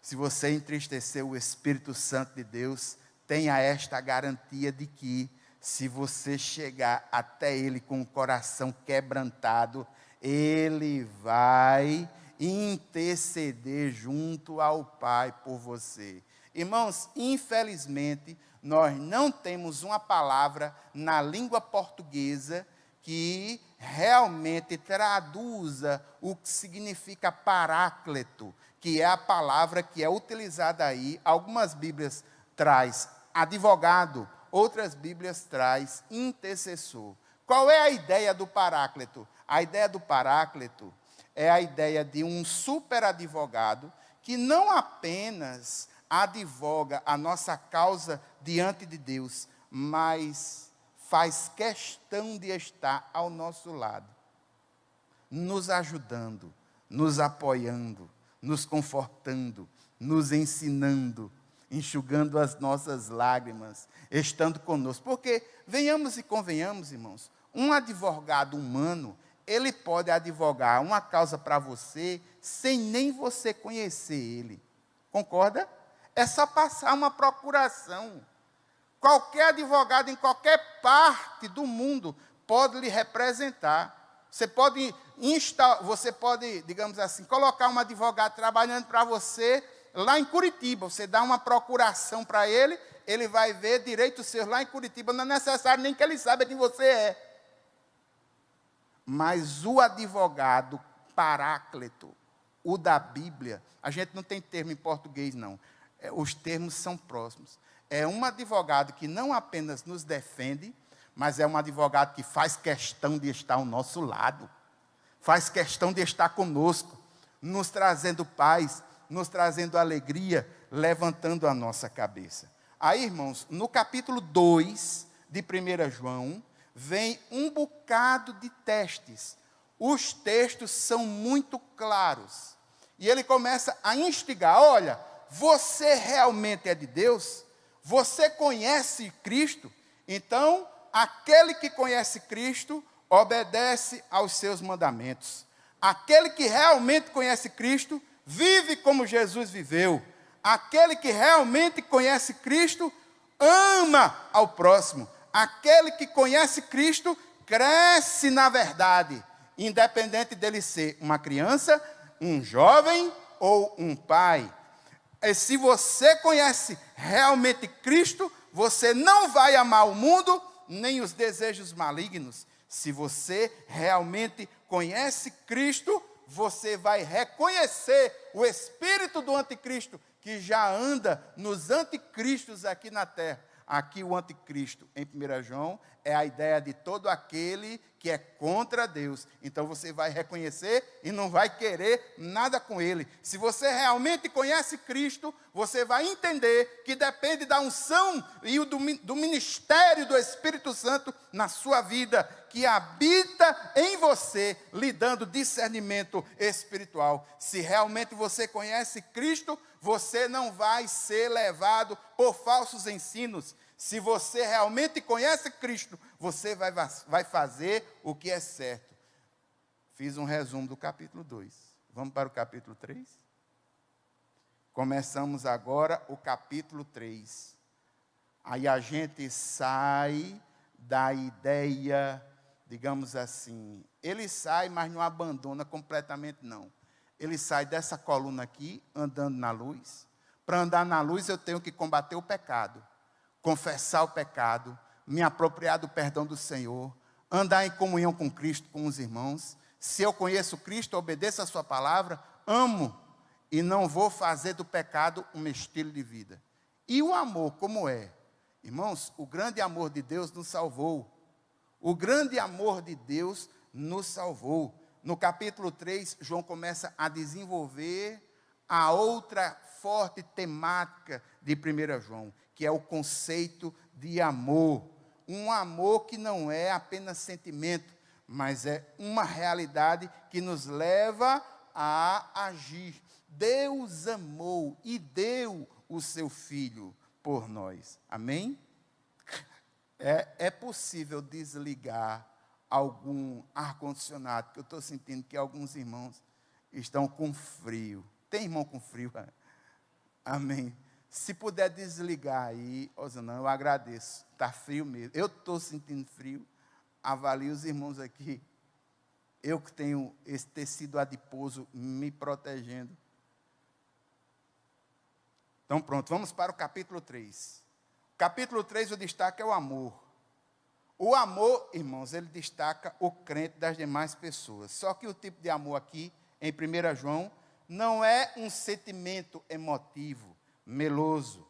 se você entristeceu o Espírito Santo de Deus, tenha esta garantia de que, se você chegar até Ele com o coração quebrantado, Ele vai interceder junto ao Pai por você. Irmãos, infelizmente, nós não temos uma palavra na língua portuguesa que realmente traduza o que significa paráclito, que é a palavra que é utilizada aí. Algumas Bíblias traz advogado, outras Bíblias traz intercessor. Qual é a ideia do paráclito? A ideia do paráclito é a ideia de um superadvogado que não apenas advoga a nossa causa diante de Deus, mas faz questão de estar ao nosso lado, nos ajudando, nos apoiando, nos confortando, nos ensinando, enxugando as nossas lágrimas, estando conosco. Porque, venhamos e convenhamos, irmãos, um advogado humano, ele pode advogar uma causa para você, sem nem você conhecer ele. Concorda? É só passar uma procuração. Qualquer advogado em qualquer parte do mundo pode lhe representar. Você pode, digamos assim, colocar um advogado trabalhando para você lá em Curitiba. Você dá uma procuração para ele, ele vai ver direitos seus lá em Curitiba. Não é necessário nem que ele saiba quem você é. Mas o advogado paráclito, o da Bíblia, a gente não tem termo em português, não. Os termos são próximos. É um advogado que não apenas nos defende, mas é um advogado que faz questão de estar ao nosso lado, faz questão de estar conosco, nos trazendo paz, nos trazendo alegria, levantando a nossa cabeça. Aí, irmãos, no capítulo 2 de 1 João, vem um bocado de testes. Os textos são muito claros. E ele começa a instigar: olha, você realmente é de Deus? Você conhece Cristo? Então, aquele que conhece Cristo obedece aos seus mandamentos. Aquele que realmente conhece Cristo, vive como Jesus viveu. Aquele que realmente conhece Cristo, ama ao próximo. Aquele que conhece Cristo, cresce na verdade, independente dele ser uma criança, um jovem ou um pai. E se você conhece realmente Cristo, você não vai amar o mundo, nem os desejos malignos. Se você realmente conhece Cristo, você vai reconhecer o espírito do anticristo, que já anda nos anticristos aqui na terra. Aqui o anticristo, em 1 João, é a ideia de todo aquele que é contra Deus. Então você vai reconhecer e não vai querer nada com ele. Se você realmente conhece Cristo, você vai entender que depende da unção e do ministério do Espírito Santo na sua vida, que habita em você, lhe dando discernimento espiritual. Se realmente você conhece Cristo, você não vai ser levado por falsos ensinos. Se você realmente conhece Cristo, você vai fazer o que é certo. Fiz um resumo do capítulo 2. Vamos para o capítulo 3? Começamos agora o capítulo 3. Aí a gente sai da ideia, digamos assim, ele sai, mas não abandona completamente, não. Ele sai dessa coluna aqui, andando na luz. Para andar na luz, eu tenho que combater o pecado, confessar o pecado, me apropriar do perdão do Senhor, andar em comunhão com Cristo, com os irmãos. Se eu conheço Cristo, obedeço a sua palavra, amo, e não vou fazer do pecado um estilo de vida. E o amor, como é? Irmãos, o grande amor de Deus nos salvou. O grande amor de Deus nos salvou. No capítulo 3, João começa a desenvolver a outra forte temática de 1 João, que é o conceito de amor. Um amor que não é apenas sentimento, mas é uma realidade que nos leva a agir. Deus amou e deu o seu Filho por nós. Amém? É possível desligar algum ar-condicionado, que eu estou sentindo que alguns irmãos estão com frio. Tem irmão com frio? Amém. Se puder desligar aí, Osana, eu agradeço. Está frio mesmo. Eu estou sentindo frio. Avalie os irmãos aqui. Eu que tenho esse tecido adiposo me protegendo. Então pronto, vamos para o capítulo 3. Capítulo 3, o destaque é o amor. O amor, irmãos, ele destaca o crente das demais pessoas. Só que o tipo de amor aqui, em 1 João, não é um sentimento emotivo, meloso.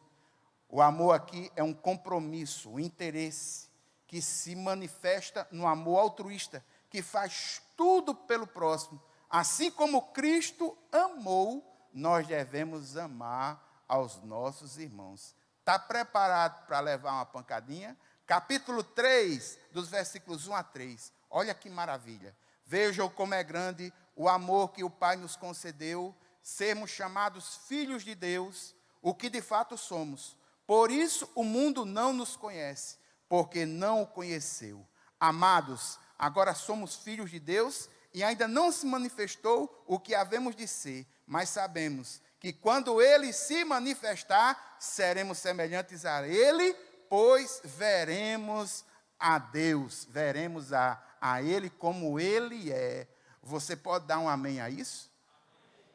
O amor aqui é um compromisso, um interesse, que se manifesta no amor altruísta, que faz tudo pelo próximo. Assim como Cristo amou, nós devemos amar aos nossos irmãos. Está preparado para levar uma pancadinha? Capítulo 3, dos versículos 1 a 3. Olha que maravilha. Vejam como é grande o amor que o Pai nos concedeu, sermos chamados filhos de Deus, o que de fato somos. Por isso o mundo não nos conhece, porque não o conheceu. Amados, agora somos filhos de Deus e ainda não se manifestou o que havemos de ser, mas sabemos que quando Ele se manifestar, seremos semelhantes a Ele, pois veremos a Deus, veremos a Ele como Ele é. Você pode dar um amém a isso?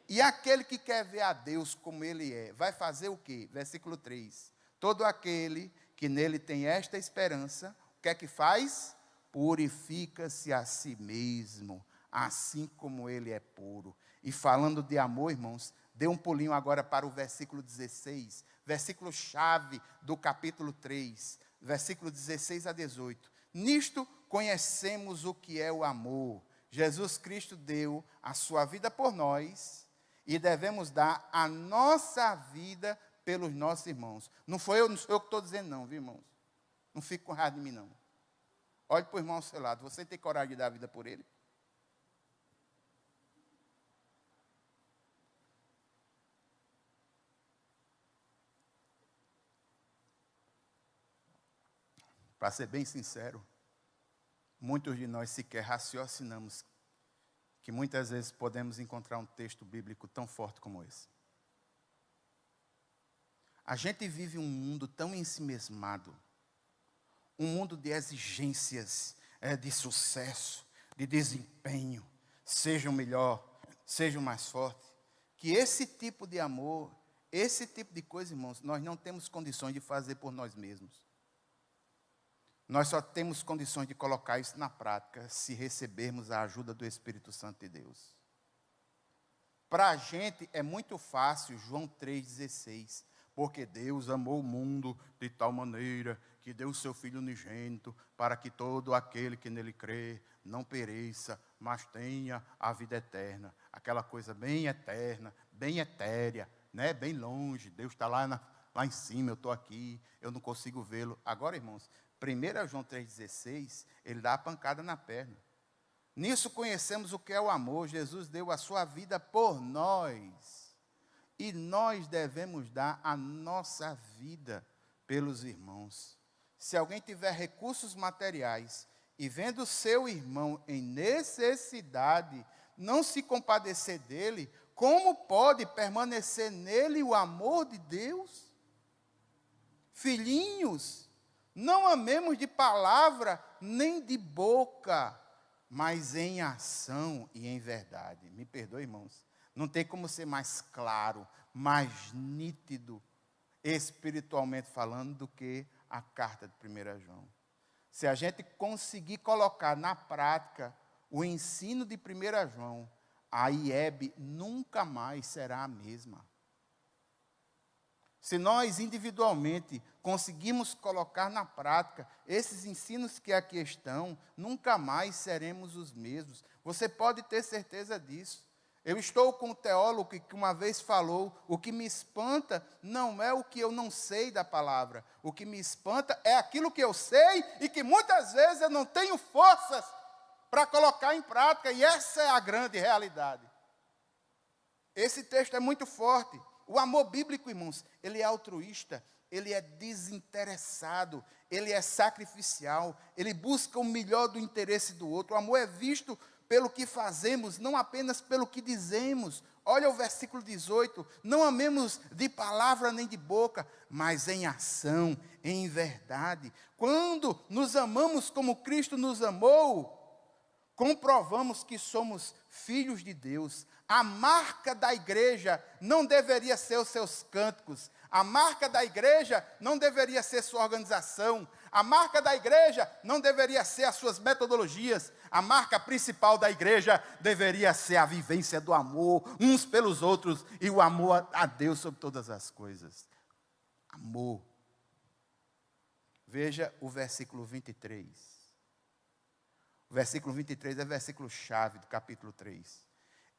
E aquele que quer ver a Deus como Ele é, vai fazer o quê? Versículo 3. Todo aquele que nele tem esta esperança, o que é que faz? Purifica-se a si mesmo, assim como Ele é puro. E falando de amor, irmãos, dê um pulinho agora para o versículo 16, versículo chave do capítulo 3, versículo 16 a 18. Nisto conhecemos o que é o amor. Jesus Cristo deu a sua vida por nós e devemos dar a nossa vida pelos nossos irmãos. Não sou eu que estou dizendo não, viu, irmãos? Não fique com raiva de mim, não. Olhe para o irmão ao seu lado. Você tem coragem de dar a vida por ele? Para ser bem sincero, muitos de nós sequer raciocinamos que que muitas vezes podemos encontrar um texto bíblico tão forte como esse. A gente vive um mundo tão ensimesmado, um mundo de exigências, de sucesso, de desempenho, seja o melhor, seja o mais forte, que esse tipo de amor, esse tipo de coisa, irmãos, nós não temos condições de fazer por nós mesmos. Nós só temos condições de colocar isso na prática se recebermos a ajuda do Espírito Santo de Deus. Para a gente é muito fácil, João 3,16, porque Deus amou o mundo de tal maneira que deu o seu Filho unigênito para que todo aquele que nele crê não pereça, mas tenha a vida eterna. Aquela coisa bem eterna, bem etérea, né? Bem longe. Deus está lá em cima, eu estou aqui, eu não consigo vê-lo. Agora, irmãos, 1 João 3,16, ele dá a pancada na perna. Nisso conhecemos o que é o amor. Jesus deu a sua vida por nós. E nós devemos dar a nossa vida pelos irmãos. Se alguém tiver recursos materiais e vendo seu irmão em necessidade, não se compadecer dele, como pode permanecer nele o amor de Deus? Filhinhos, não amemos de palavra nem de boca, mas em ação e em verdade. Me perdoe, irmãos. Não tem como ser mais claro, mais nítido, espiritualmente falando, do que a carta de 1 João. Se a gente conseguir colocar na prática o ensino de 1 João, a IEB nunca mais será a mesma. Se nós individualmente conseguirmos colocar na prática esses ensinos que aqui estão, nunca mais seremos os mesmos. Você pode ter certeza disso. Eu estou com um teólogo que uma vez falou: o que me espanta não é o que eu não sei da palavra. O que me espanta é aquilo que eu sei e que muitas vezes eu não tenho forças para colocar em prática. E essa é a grande realidade. Esse texto é muito forte. O amor bíblico, irmãos, ele é altruísta, ele é desinteressado, ele é sacrificial, ele busca o melhor do interesse do outro. O amor é visto pelo que fazemos, não apenas pelo que dizemos. Olha o versículo 18, não amemos de palavra nem de boca, mas em ação, em verdade. Quando nos amamos como Cristo nos amou, comprovamos que somos filhos de Deus. A marca da igreja não deveria ser os seus cânticos. A marca da igreja não deveria ser sua organização. A marca da igreja não deveria ser as suas metodologias. A marca principal da igreja deveria ser a vivência do amor uns pelos outros e o amor a Deus sobre todas as coisas. Amor. Veja o versículo 23. O versículo 23 é versículo chave do capítulo 3.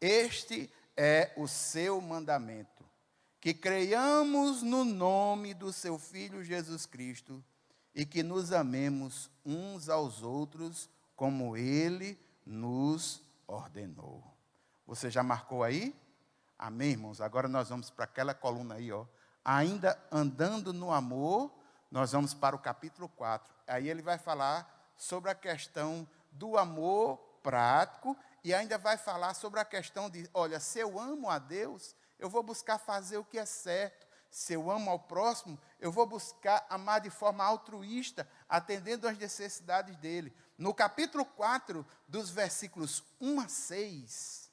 Este é o seu mandamento, que creiamos no nome do seu Filho Jesus Cristo e que nos amemos uns aos outros como Ele nos ordenou. Você já marcou aí? Amém, irmãos? Agora nós vamos para aquela coluna aí, ó. Ainda andando no amor, nós vamos para o capítulo 4. Aí ele vai falar sobre a questão do amor prático e ainda vai falar sobre a questão de, olha, se eu amo a Deus, eu vou buscar fazer o que é certo. Se eu amo ao próximo, eu vou buscar amar de forma altruísta, atendendo às necessidades dele. No capítulo 4, dos versículos 1 a 6,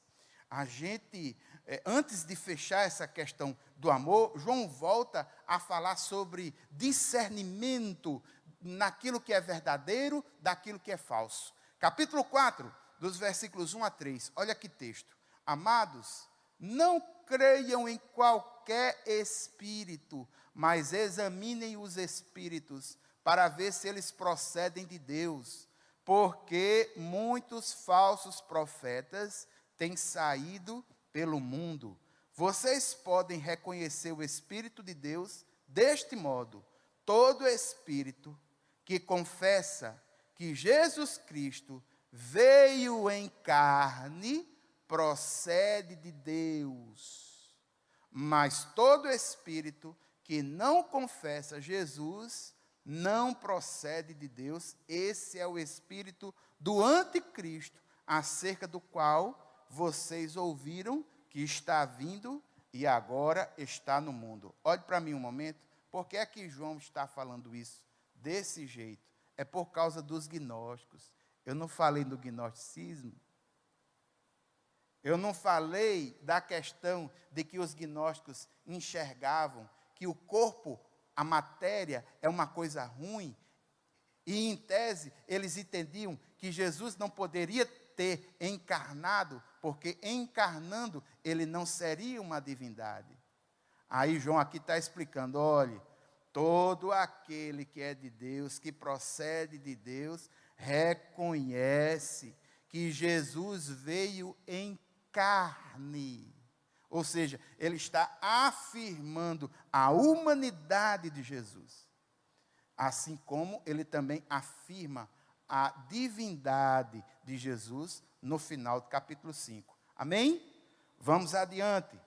a gente, antes de fechar essa questão do amor, João volta a falar sobre discernimento naquilo que é verdadeiro, daquilo que é falso. Capítulo 4, dos versículos 1 a 3, olha que texto. Amados, não creiam em qualquer espírito, mas examinem os espíritos, para ver se eles procedem de Deus, porque muitos falsos profetas têm saído pelo mundo. Vocês podem reconhecer o Espírito de Deus deste modo: todo espírito que confessa que Jesus Cristo veio em carne procede de Deus, mas todo espírito que não confessa Jesus não procede de Deus. Esse é o espírito do anticristo, acerca do qual vocês ouviram que está vindo e agora está no mundo. Olhe para mim um momento. Por que é que João está falando isso desse jeito? É por causa dos gnósticos. Eu não falei do gnosticismo. Eu não falei da questão de que os gnósticos enxergavam que o corpo, a matéria, é uma coisa ruim. E, em tese, eles entendiam que Jesus não poderia ter encarnado, porque encarnando, ele não seria uma divindade. Aí João aqui está explicando, olhe, todo aquele que é de Deus, que procede de Deus, reconhece que Jesus veio em carne. Ou seja, ele está afirmando a humanidade de Jesus. Assim como ele também afirma a divindade de Jesus no final do capítulo 5. Amém? Vamos adiante.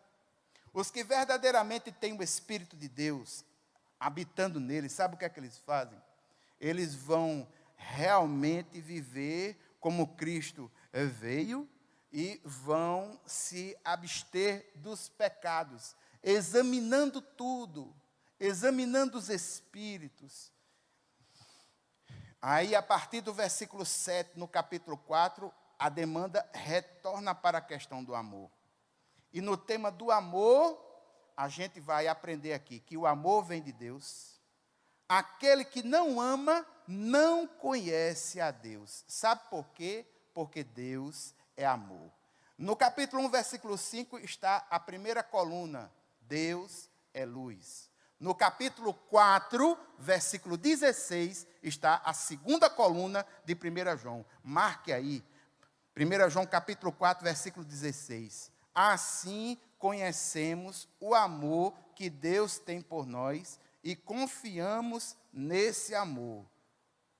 Os que verdadeiramente têm o Espírito de Deus habitando neles, sabe o que é que eles fazem? Eles vão realmente viver como Cristo veio e vão se abster dos pecados, examinando tudo, examinando os espíritos. Aí, a partir do versículo 7, no capítulo 4, a demanda retorna para a questão do amor. E no tema do amor, a gente vai aprender aqui que o amor vem de Deus. Aquele que não ama, não conhece a Deus. Sabe por quê? Porque Deus é amor. No capítulo 1, versículo 5, está a primeira coluna. Deus é luz. No capítulo 4, versículo 16, está a segunda coluna de 1 João. Marque aí. 1 João capítulo 4, versículo 16. Assim conhecemos o amor que Deus tem por nós e confiamos nesse amor.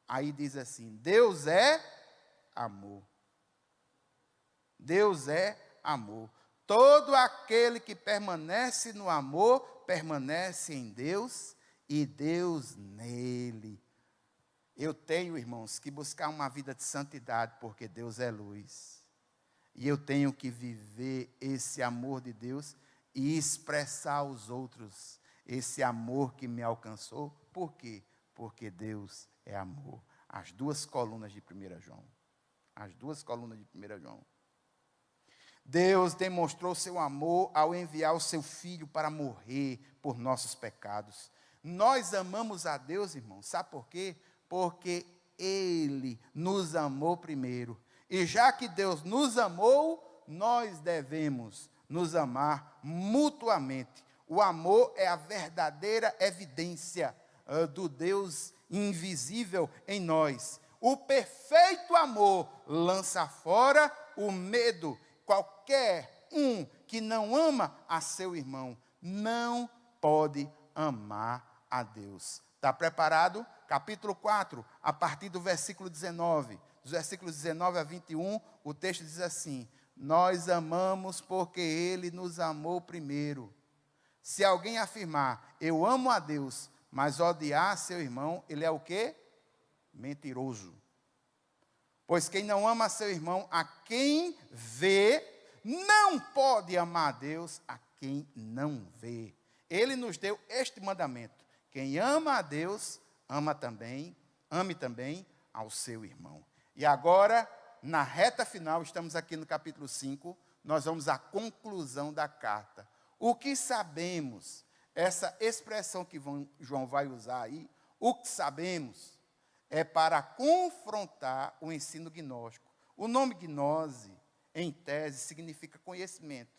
Aí diz assim, Deus é amor. Deus é amor. Todo aquele que permanece no amor, permanece em Deus e Deus nele. Eu tenho, irmãos, que buscar uma vida de santidade, porque Deus é luz. E eu tenho que viver esse amor de Deus e expressar aos outros esse amor que me alcançou. Por quê? Porque Deus é amor. As duas colunas de 1 João. As duas colunas de 1 João. Deus demonstrou seu amor ao enviar o seu Filho para morrer por nossos pecados. Nós amamos a Deus, irmãos. Sabe por quê? Porque Ele nos amou primeiro. E já que Deus nos amou, nós devemos nos amar mutuamente. O amor é a verdadeira evidência do Deus invisível em nós. O perfeito amor lança fora o medo. Qualquer um que não ama a seu irmão não pode amar a Deus. Está preparado? Capítulo 4, a partir do versículo 19. Dos versículos 19 a 21, o texto diz assim: nós amamos porque Ele nos amou primeiro. Se alguém afirmar, eu amo a Deus, mas odiar seu irmão, ele é o quê? Mentiroso. Pois quem não ama seu irmão, a quem vê, não pode amar a Deus a quem não vê. Ele nos deu este mandamento: quem ama a Deus, ame também ao seu irmão. E agora, na reta final, estamos aqui no capítulo 5, nós vamos à conclusão da carta. O que sabemos, essa expressão que João vai usar aí, o que sabemos é para confrontar o ensino gnóstico. O nome gnose, em tese, significa conhecimento.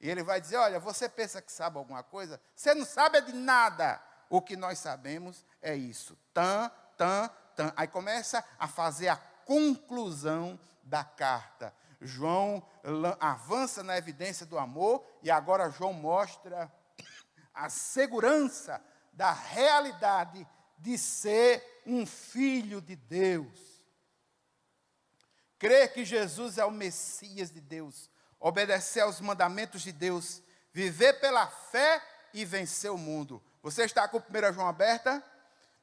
E ele vai dizer, olha, você pensa que sabe alguma coisa? Você não sabe de nada. O que nós sabemos é isso. Aí começa a fazer a conclusão da carta. João avança na evidência do amor e agora João mostra a segurança da realidade de ser um filho de Deus. Crer que Jesus é o Messias de Deus, obedecer aos mandamentos de Deus, viver pela fé e vencer o mundo. Você está com 1 João aberta?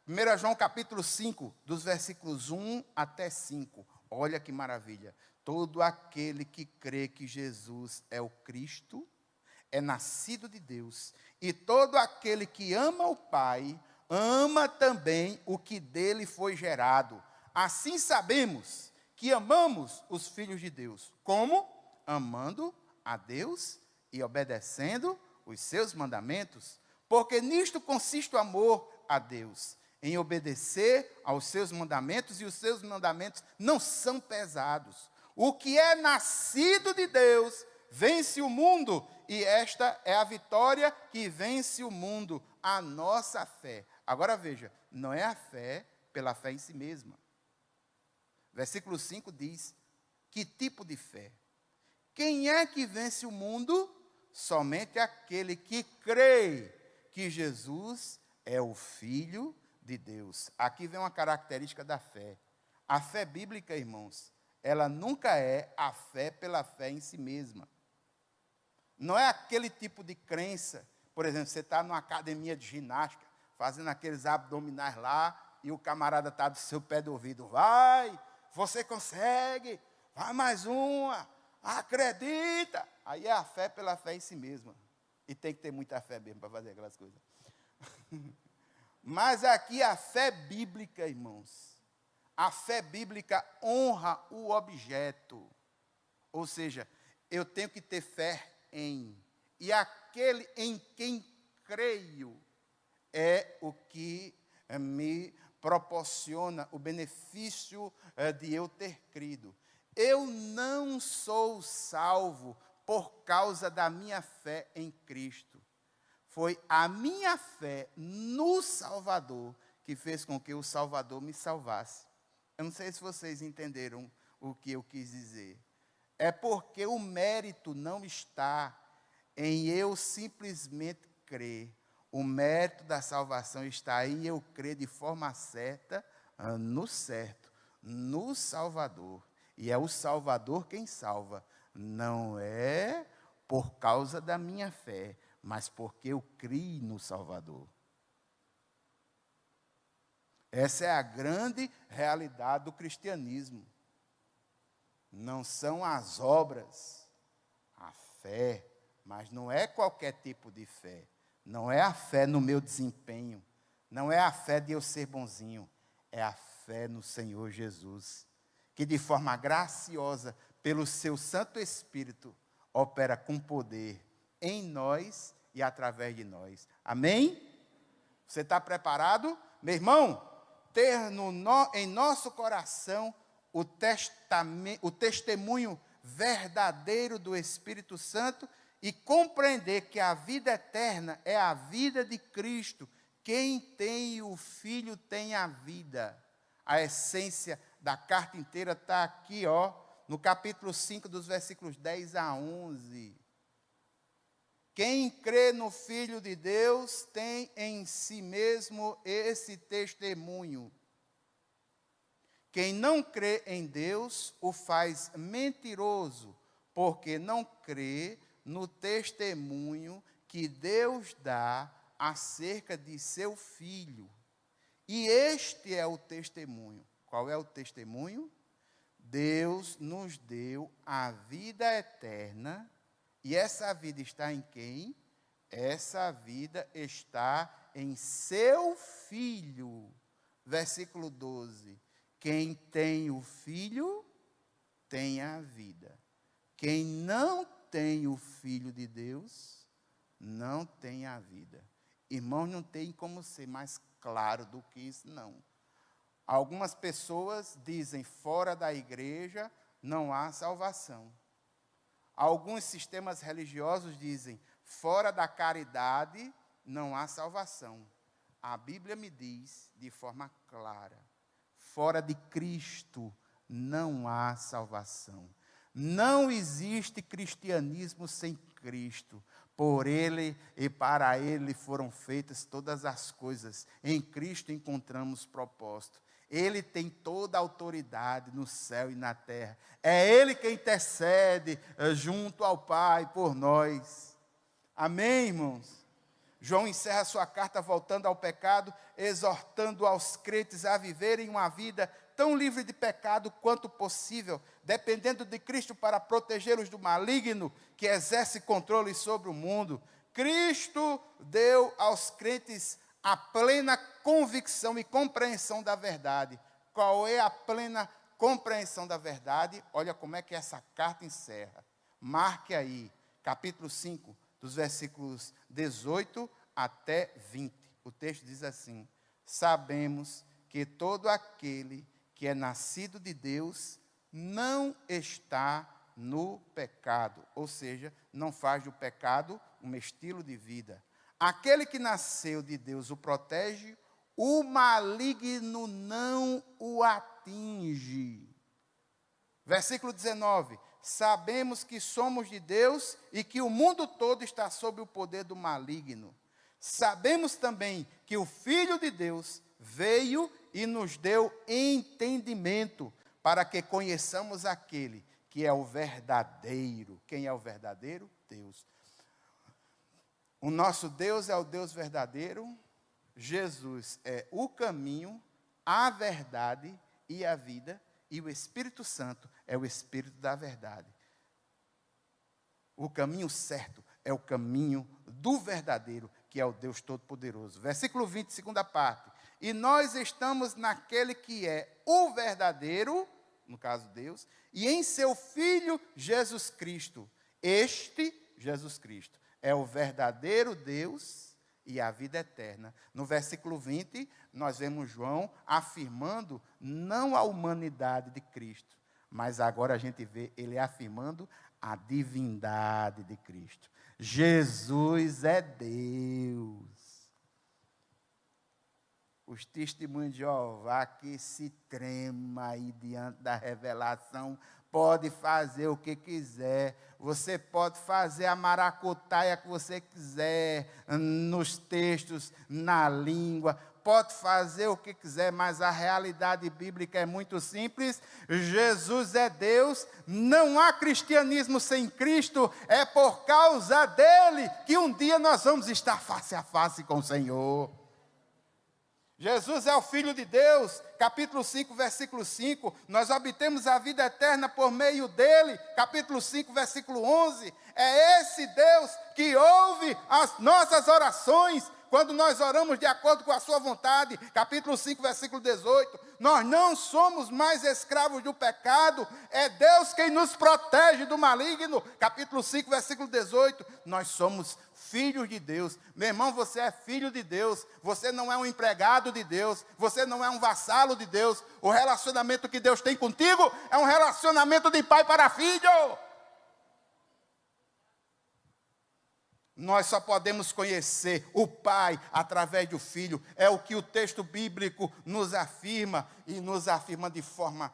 1 João capítulo 5, dos versículos 1 até 5. Olha que maravilha. Todo aquele que crê que Jesus é o Cristo, é nascido de Deus. E todo aquele que ama o Pai, ama também o que dele foi gerado. Assim sabemos que amamos os filhos de Deus. Como? Amando a Deus e obedecendo os seus mandamentos. Porque nisto consiste o amor a Deus, em obedecer aos seus mandamentos, e os seus mandamentos não são pesados. O que é nascido de Deus vence o mundo, e esta é a vitória que vence o mundo, a nossa fé. Agora veja, não é a fé pela fé em si mesma. Versículo 5 diz, que tipo de fé? Quem é que vence o mundo? Somente aquele que crê que Jesus é o Filho de Deus. Aqui vem uma característica da fé. A fé bíblica, irmãos, ela nunca é a fé pela fé em si mesma. Não é aquele tipo de crença, por exemplo, você está numa academia de ginástica, fazendo aqueles abdominais lá, e o camarada está do seu pé do ouvido, vai, você consegue, vai mais uma, acredita. Aí é a fé pela fé em si mesma. E tem que ter muita fé mesmo para fazer aquelas coisas. Mas aqui a fé bíblica, irmãos, a fé bíblica honra o objeto. Ou seja, eu tenho que ter fé em. E aquele em quem creio é o que me proporciona o benefício de eu ter crido. Eu não sou salvo por causa da minha fé em Cristo. Foi a minha fé no Salvador que fez com que o Salvador me salvasse. Eu não sei se vocês entenderam o que eu quis dizer. É porque o mérito não está em eu simplesmente crer. O mérito da salvação está em eu crer de forma certa, no certo, no Salvador. E é o Salvador quem salva. Não é por causa da minha fé, mas porque eu criei no Salvador. Essa é a grande realidade do cristianismo. Não são as obras, a fé, mas não é qualquer tipo de fé. Não é a fé no meu desempenho, não é a fé de eu ser bonzinho, é a fé no Senhor Jesus, que de forma graciosa, pelo seu Santo Espírito, opera com poder em nós e através de nós. Amém? Você está preparado? Meu irmão, ter em nosso coração o testemunho verdadeiro do Espírito Santo e compreender que a vida eterna é a vida de Cristo. Quem tem o Filho tem a vida. A essência da carta inteira está aqui, no capítulo 5, dos versículos 10 a 11. Quem crê no Filho de Deus tem em si mesmo esse testemunho. Quem não crê em Deus o faz mentiroso, porque não crê no testemunho que Deus dá acerca de seu Filho. E este é o testemunho. Qual é o testemunho? Deus nos deu a vida eterna. E essa vida está em quem? Essa vida está em seu Filho. Versículo 12. Quem tem o Filho, tem a vida. Quem não tem o Filho de Deus, não tem a vida. Irmãos, não tem como ser mais claro do que isso, não. Algumas pessoas dizem, fora da igreja não há salvação. Alguns sistemas religiosos dizem, fora da caridade não há salvação. A Bíblia me diz de forma clara, fora de Cristo não há salvação. Não existe cristianismo sem Cristo. Por Ele e para Ele foram feitas todas as coisas. Em Cristo encontramos propósito. Ele tem toda a autoridade no céu e na terra. É Ele quem intercede junto ao Pai por nós. Amém, irmãos? João encerra sua carta voltando ao pecado, exortando aos crentes a viverem uma vida tão livre de pecado quanto possível, dependendo de Cristo para protegê-los do maligno que exerce controle sobre o mundo. Cristo deu aos crentes a plena convicção e compreensão da verdade. Qual é a plena compreensão da verdade? Olha como é que essa carta encerra. Marque aí, capítulo 5, dos versículos 18 até 20. O texto diz assim: sabemos que todo aquele que é nascido de Deus não está no pecado, ou seja, não faz do pecado um estilo de vida. Aquele que nasceu de Deus o protege, o maligno não o atinge. Versículo 19: sabemos que somos de Deus e que o mundo todo está sob o poder do maligno. Sabemos também que o Filho de Deus veio e nos deu entendimento para que conheçamos aquele que é o verdadeiro. Quem é o verdadeiro? Deus. O nosso Deus é o Deus verdadeiro. Jesus é o caminho, a verdade e a vida. E o Espírito Santo é o Espírito da verdade. O caminho certo é o caminho do verdadeiro, que é o Deus Todo-Poderoso. Versículo 20, segunda parte. E nós estamos naquele que é o verdadeiro, no caso Deus, e em seu Filho Jesus Cristo. Este, Jesus Cristo, é o verdadeiro Deus e a vida eterna. No versículo 20, nós vemos João afirmando não a humanidade de Cristo, mas agora a gente vê ele afirmando a divindade de Cristo. Jesus é Deus. Os testemunhos de Jeová que se trema aí diante da revelação, pode fazer o que quiser, você pode fazer a maracutaia que você quiser, nos textos, na língua, pode fazer o que quiser, mas a realidade bíblica é muito simples. Jesus é Deus, não há cristianismo sem Cristo, é por causa dele que um dia nós vamos estar face a face com o Senhor. Jesus é o Filho de Deus, capítulo 5, versículo 5, nós obtemos a vida eterna por meio dele, capítulo 5, versículo 11, é esse Deus que ouve as nossas orações, quando nós oramos de acordo com a sua vontade, capítulo 5, versículo 18, nós não somos mais escravos do pecado, é Deus quem nos protege do maligno, capítulo 5, versículo 18, nós somos filhos de Deus. Meu irmão, você é filho de Deus, você não é um empregado de Deus, você não é um vassalo de Deus, o relacionamento que Deus tem contigo é um relacionamento de pai para filho. Nós só podemos conhecer o Pai através do Filho. É o que o texto bíblico nos afirma, e nos afirma de forma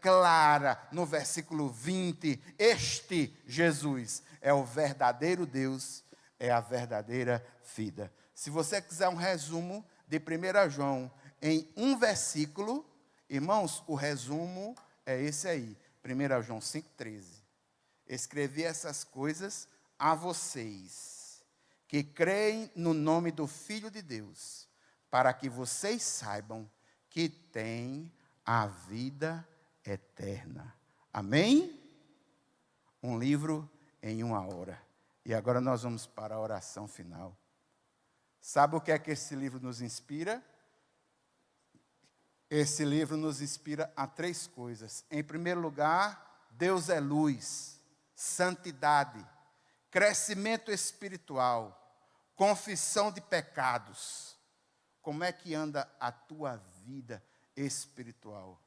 clara no versículo 20. Este Jesus é o verdadeiro Deus, é a verdadeira vida. Se você quiser um resumo de 1 João em um versículo, irmãos, o resumo é esse aí, 1 João 5,13. Escrevi essas coisas a vocês que creem no nome do Filho de Deus, para que vocês saibam que têm a vida eterna. Amém? Um livro em uma hora. E agora nós vamos para a oração final. Sabe o que é que esse livro nos inspira? Esse livro nos inspira a 3 coisas. Em primeiro lugar, Deus é luz, santidade, crescimento espiritual, confissão de pecados. Como é que anda a tua vida espiritual?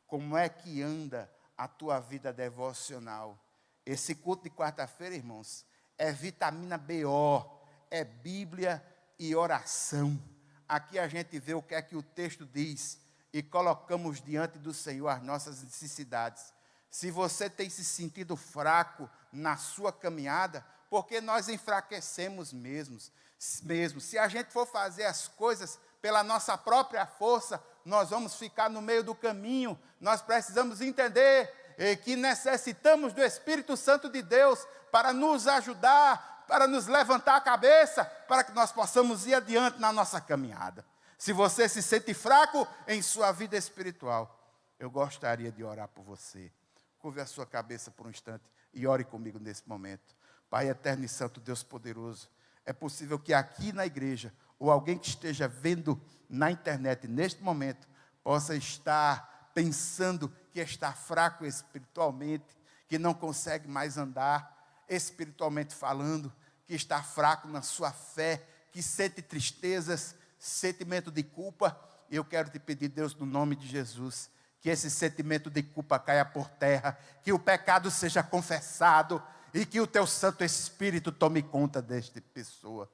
Como é que anda a tua vida devocional? Esse culto de quarta-feira, irmãos, é vitamina BO, é Bíblia e oração. Aqui a gente vê o que é que o texto diz e colocamos diante do Senhor as nossas necessidades. Se você tem se sentido fraco na sua caminhada, porque nós enfraquecemos mesmo. Se a gente for fazer as coisas pela nossa própria força, nós vamos ficar no meio do caminho. Nós precisamos entender que necessitamos do Espírito Santo de Deus para nos ajudar, para nos levantar a cabeça, para que nós possamos ir adiante na nossa caminhada. Se você se sente fraco em sua vida espiritual, eu gostaria de orar por você. Curve a sua cabeça por um instante e ore comigo nesse momento. Pai eterno e santo, Deus poderoso, é possível que aqui na igreja, ou alguém que esteja vendo na internet neste momento, possa estar pensando que está fraco espiritualmente, que não consegue mais andar espiritualmente falando, que está fraco na sua fé, que sente tristezas, sentimento de culpa. Eu quero te pedir, Deus, no nome de Jesus, que esse sentimento de culpa caia por terra, que o pecado seja confessado e que o teu Santo Espírito tome conta desta pessoa.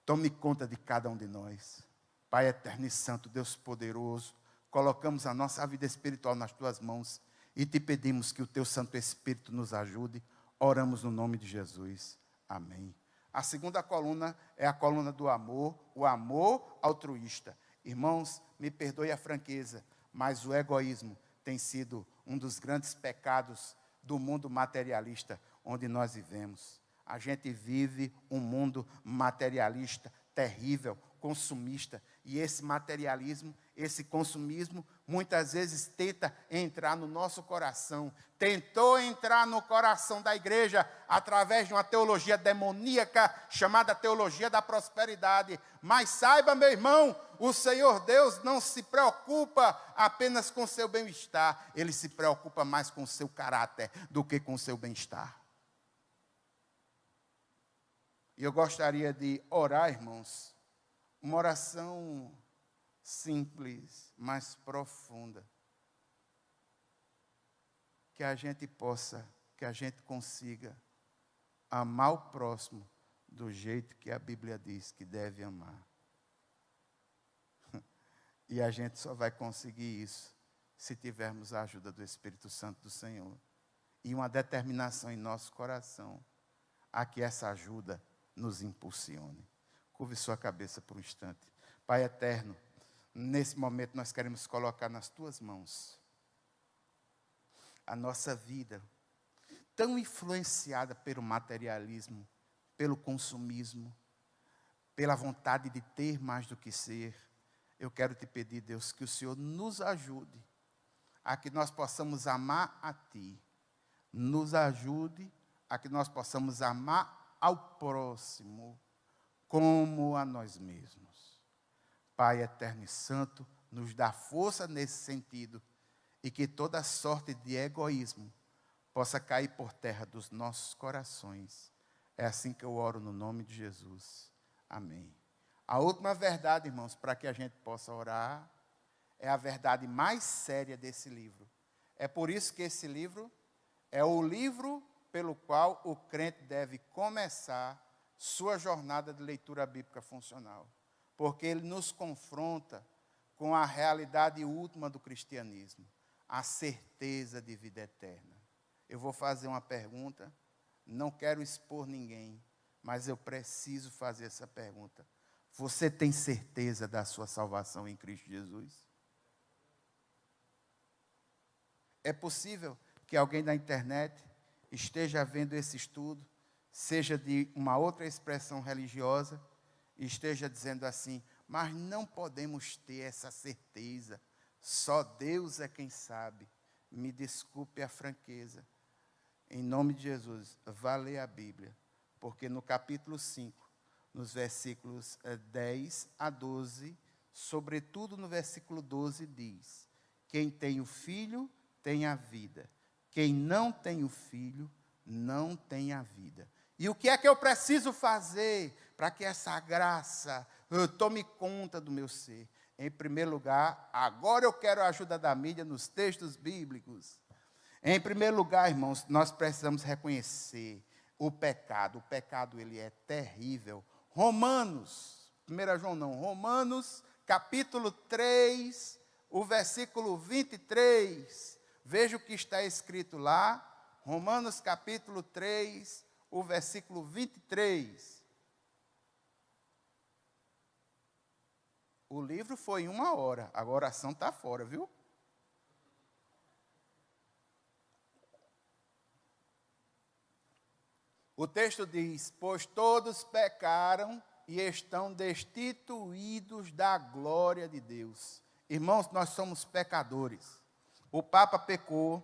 Tome conta de cada um de nós. Pai eterno e santo, Deus poderoso, colocamos a nossa vida espiritual nas tuas mãos e te pedimos que o teu Santo Espírito nos ajude. Oramos no nome de Jesus. Amém. A segunda coluna é a coluna do amor, o amor altruísta. Irmãos, me perdoe a franqueza, mas o egoísmo tem sido um dos grandes pecados do mundo materialista onde nós vivemos. A gente vive um mundo materialista, terrível, consumista. E esse materialismo, esse consumismo, muitas vezes tenta entrar no nosso coração. Tentou entrar no coração da igreja através de uma teologia demoníaca chamada teologia da prosperidade. Mas saiba, meu irmão, o Senhor Deus não se preocupa apenas com o seu bem-estar. Ele se preocupa mais com o seu caráter do que com o seu bem-estar. E eu gostaria de orar, irmãos, uma oração simples, mas profunda. Que a gente possa, que a gente consiga amar o próximo do jeito que a Bíblia diz que deve amar. E a gente só vai conseguir isso se tivermos a ajuda do Espírito Santo do Senhor. E uma determinação em nosso coração a que essa ajuda nos impulsione. Curve sua cabeça por um instante. Pai eterno, nesse momento nós queremos colocar nas tuas mãos a nossa vida, tão influenciada pelo materialismo, pelo consumismo, pela vontade de ter mais do que ser. Eu quero te pedir, Deus, que o Senhor nos ajude a que nós possamos amar a Ti. Nos ajude a que nós possamos amar ao próximo como a nós mesmos. Pai eterno e santo, nos dá força nesse sentido e que toda sorte de egoísmo possa cair por terra dos nossos corações. É assim que eu oro no nome de Jesus. Amém. A última verdade, irmãos, para que a gente possa orar, é a verdade mais séria desse livro. É por isso que esse livro é o livro pelo qual o crente deve começar sua jornada de leitura bíblica funcional. Porque ele nos confronta com a realidade última do cristianismo, a certeza de vida eterna. Eu vou fazer uma pergunta, não quero expor ninguém, mas eu preciso fazer essa pergunta. Você tem certeza da sua salvação em Cristo Jesus? É possível que alguém da internet esteja vendo esse estudo, seja de uma outra expressão religiosa, e esteja dizendo assim, mas não podemos ter essa certeza, só Deus é quem sabe. Me desculpe a franqueza. Em nome de Jesus, vá ler a Bíblia, porque no capítulo 5, nos versículos 10 a 12, sobretudo no versículo 12, diz, quem tem o Filho tem a vida. Quem não tem o Filho, não tem a vida. E o que é que eu preciso fazer para que essa graça tome conta do meu ser? Em primeiro lugar, agora eu quero a ajuda da mídia nos textos bíblicos. Em primeiro lugar, irmãos, nós precisamos reconhecer o pecado. O pecado, ele é terrível. Romanos, 1 João não, Romanos, capítulo 3, o versículo 23. Veja o que está escrito lá, Romanos capítulo 3, o versículo 23. O livro foi em 1 hora, a oração está fora, viu? O texto diz, pois todos pecaram e estão destituídos da glória de Deus. Irmãos, nós somos pecadores. O Papa pecou,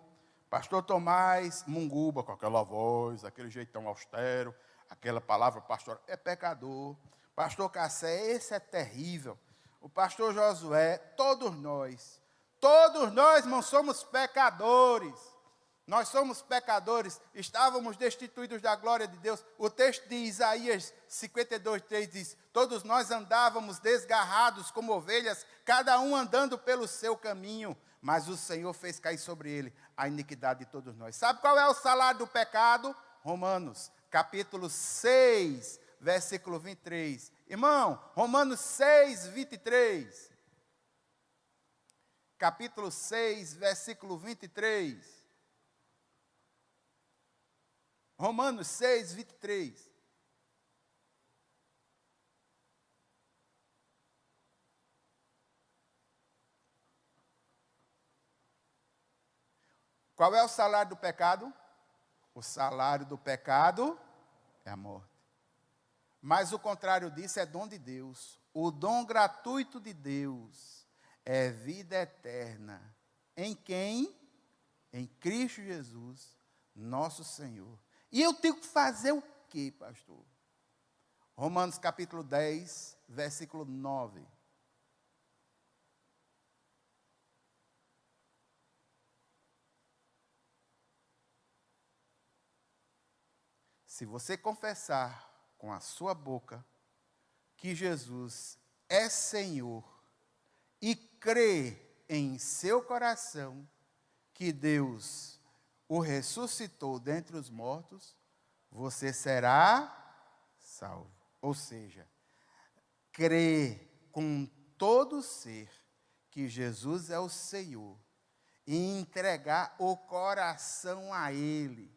pastor Tomás Munguba, com aquela voz, aquele jeitão austero, aquela palavra pastoral, é pecador. Pastor Cassé, esse é terrível. O pastor Josué, todos nós, irmãos, somos pecadores. Nós somos pecadores, estávamos destituídos da glória de Deus. O texto de Isaías 52:3 diz: todos nós andávamos desgarrados como ovelhas, cada um andando pelo seu caminho, mas o Senhor fez cair sobre ele a iniquidade de todos nós. Sabe qual é o salário do pecado? Romanos, capítulo 6, versículo 23. Irmão, Romanos 6, 23. Capítulo 6, versículo 23. Romanos 6, 23. Qual é o salário do pecado? O salário do pecado é a morte. Mas o contrário disso é dom de Deus. O dom gratuito de Deus é vida eterna. Em quem? Em Cristo Jesus, nosso Senhor. E eu tenho que fazer o quê, pastor? Romanos capítulo 10, versículo 9. Se você confessar com a sua boca que Jesus é Senhor e crer em seu coração que Deus o ressuscitou dentre os mortos, você será salvo. Ou seja, crer com todo o ser que Jesus é o Senhor e entregar o coração a Ele.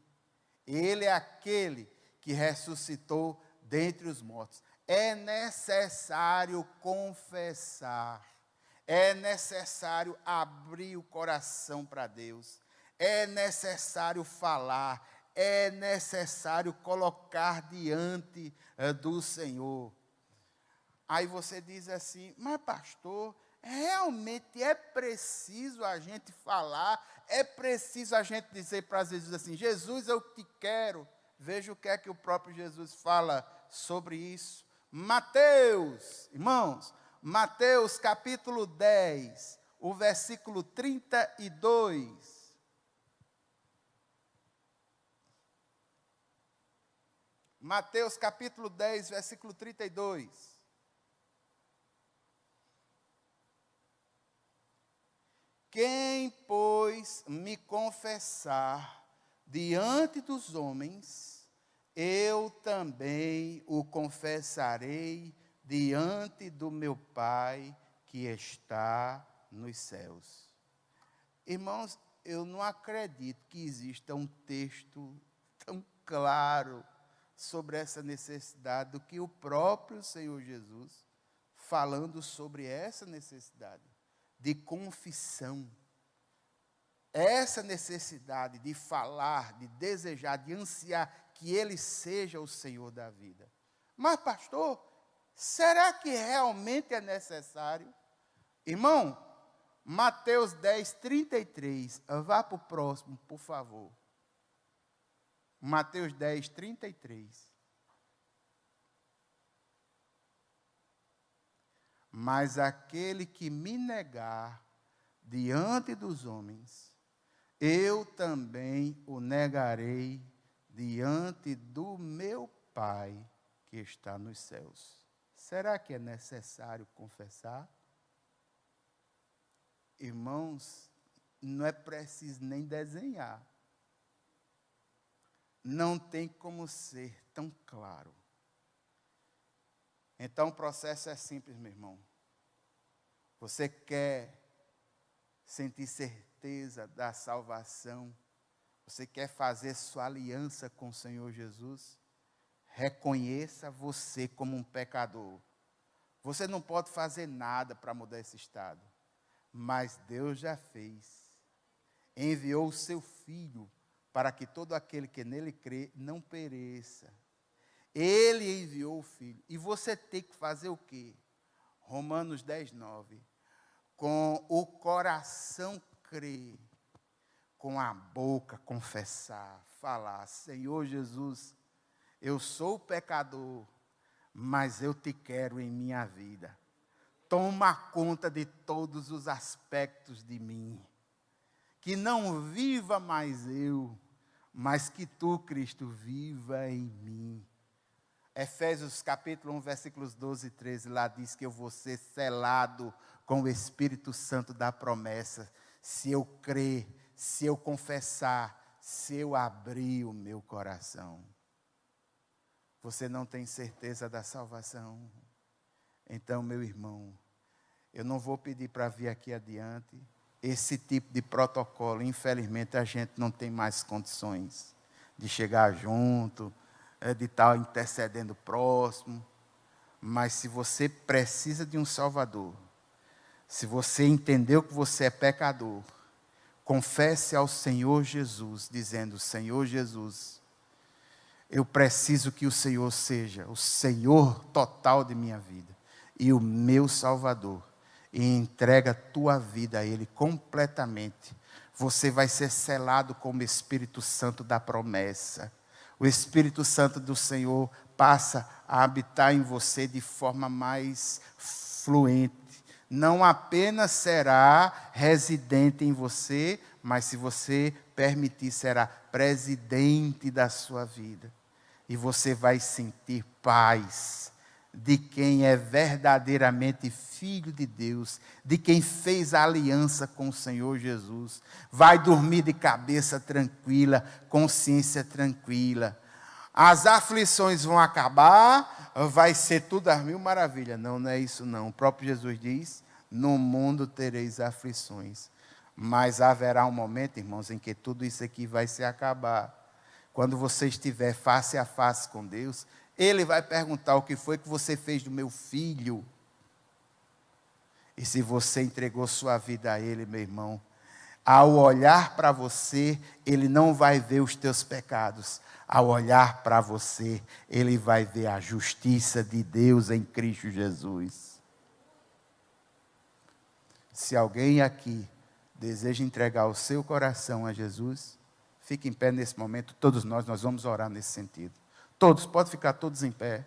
Ele é aquele que ressuscitou dentre os mortos. É necessário confessar. É necessário abrir o coração para Deus. É necessário falar. É necessário colocar diante do Senhor. Aí você diz assim: mas pastor, realmente é preciso a gente falar, é preciso a gente dizer para Jesus assim: Jesus, eu te quero. Veja o que é que o próprio Jesus fala sobre isso. Mateus, irmãos, Mateus capítulo 10, o versículo 32. Mateus capítulo 10, versículo 32. Quem, pois, me confessar diante dos homens, eu também o confessarei diante do meu Pai que está nos céus. Irmãos, eu não acredito que exista um texto tão claro sobre essa necessidade do que o próprio Senhor Jesus falando sobre essa necessidade de confissão. Essa necessidade de falar, de desejar, de ansiar que Ele seja o Senhor da vida. Mas, pastor, será que realmente é necessário? Irmão, Mateus 10, 33. Vá para o próximo, por favor. Mateus 10, 33. Mas aquele que me negar diante dos homens, eu também o negarei diante do meu Pai que está nos céus. Será que é necessário confessar? Irmãos, não é preciso nem desenhar. Não tem como ser tão claro. Então o processo é simples, meu irmão. Você quer sentir certeza da salvação? Você quer fazer sua aliança com o Senhor Jesus? Reconheça você como um pecador. Você não pode fazer nada para mudar esse estado. Mas Deus já fez. Enviou o seu Filho para que todo aquele que nele crê não pereça. Ele enviou o Filho. E você tem que fazer o quê? Romanos 10, 9. Com o coração crer, com a boca confessar, falar: Senhor Jesus, eu sou pecador, mas eu te quero em minha vida. Toma conta de todos os aspectos de mim. Que não viva mais eu, mas que tu, Cristo, viva em mim. Efésios capítulo 1, versículos 12 e 13, lá diz que eu vou ser selado com o Espírito Santo da promessa, se eu crer, se eu confessar, se eu abrir o meu coração. Você não tem certeza da salvação? Então, meu irmão, eu não vou pedir para vir aqui adiante. Esse tipo de protocolo, infelizmente, a gente não tem mais condições de chegar junto, de estar intercedendo o próximo. Mas se você precisa de um Salvador, se você entendeu que você é pecador, confesse ao Senhor Jesus, dizendo: Senhor Jesus, eu preciso que o Senhor seja o Senhor total de minha vida e o meu Salvador. E entrega a tua vida a Ele completamente. Você vai ser selado com o Espírito Santo da promessa. O Espírito Santo do Senhor passa a habitar em você de forma mais fluente. Não apenas será residente em você, mas se você permitir, será presidente da sua vida. E você vai sentir paz de quem é verdadeiramente filho de Deus, de quem fez a aliança com o Senhor Jesus. Vai dormir de cabeça tranquila, consciência tranquila. As aflições vão acabar, vai ser tudo às mil maravilhas. Não, não é isso não. O próprio Jesus diz: no mundo tereis aflições. Mas haverá um momento, irmãos, em que tudo isso aqui vai se acabar. Quando você estiver face a face com Deus, Ele vai perguntar: o que foi que você fez do meu filho? E se você entregou sua vida a Ele, meu irmão, ao olhar para você, Ele não vai ver os teus pecados. Ao olhar para você, Ele vai ver a justiça de Deus em Cristo Jesus. Se alguém aqui deseja entregar o seu coração a Jesus, fique em pé nesse momento. Todos nós vamos orar nesse sentido. Todos, pode ficar todos em pé.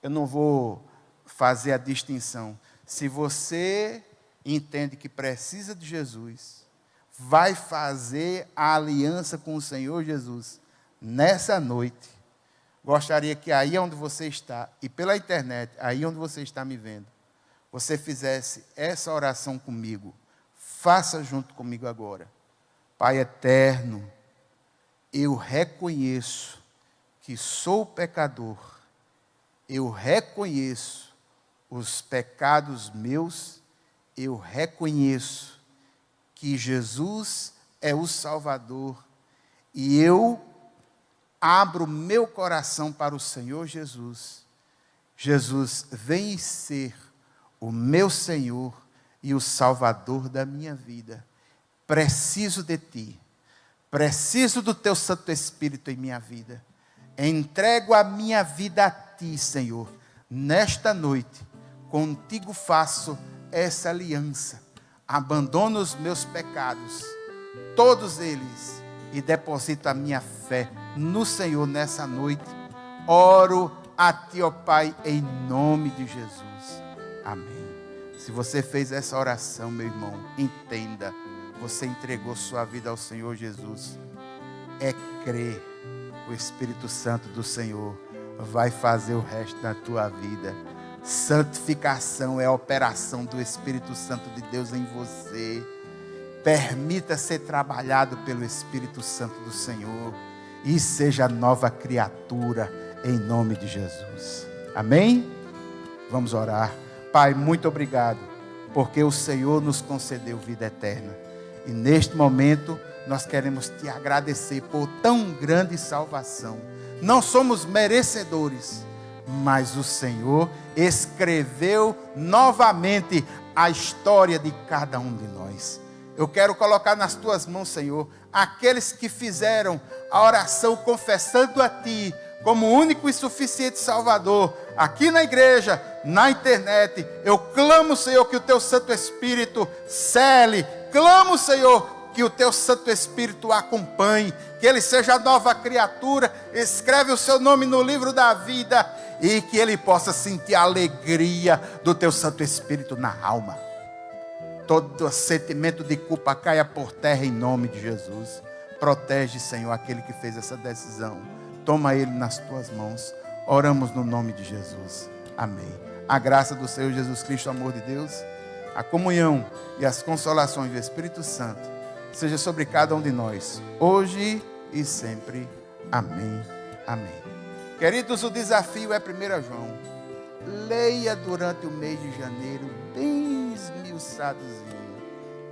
Eu não vou fazer a distinção. Se você entende que precisa de Jesus, vai fazer a aliança com o Senhor Jesus nessa noite. Gostaria que aí onde você está, e pela internet, aí onde você está me vendo, você fizesse essa oração comigo. Faça junto comigo agora. Pai eterno, eu reconheço que sou pecador, eu reconheço os pecados meus, eu reconheço que Jesus é o Salvador, e eu abro meu coração para o Senhor Jesus. Jesus, vem ser o meu Senhor e o Salvador da minha vida. Preciso de Ti, preciso do Teu Santo Espírito em minha vida. Entrego a minha vida a Ti, Senhor. Nesta noite, contigo faço essa aliança. Abandono os meus pecados, todos eles, e deposito a minha fé no Senhor nessa noite. Oro a Ti, ó Pai, em nome de Jesus. Amém. Se você fez essa oração, meu irmão, entenda, você entregou sua vida ao Senhor Jesus. É crer. O Espírito Santo do Senhor vai fazer o resto da tua vida. Santificação é a operação do Espírito Santo de Deus em você. Permita ser trabalhado pelo Espírito Santo do Senhor e seja nova criatura em nome de Jesus. Amém? Vamos orar. Pai, muito obrigado, porque o Senhor nos concedeu vida eterna. E neste momento, nós queremos Te agradecer por tão grande salvação. Não somos merecedores, mas o Senhor escreveu novamente a história de cada um de nós. Eu quero colocar nas Tuas mãos, Senhor, aqueles que fizeram a oração confessando a Ti como único e suficiente Salvador, aqui na igreja, na internet, eu clamo, Senhor, que o Teu Santo Espírito cele, clamo, Senhor, que o Teu Santo Espírito acompanhe, que ele seja nova criatura, escreve o seu nome no livro da vida, e que ele possa sentir a alegria do Teu Santo Espírito na alma. Todo sentimento de culpa caia por terra em nome de Jesus. Protege, Senhor, aquele que fez essa decisão. Toma ele nas Tuas mãos. Oramos no nome de Jesus. Amém. A graça do Senhor Jesus Cristo, o amor de Deus, a comunhão e as consolações do Espírito Santo seja sobre cada um de nós, hoje e sempre. Amém. Amém. Queridos, o desafio é 1 João. Leia durante o mês de janeiro, bem esmiuçadozinho.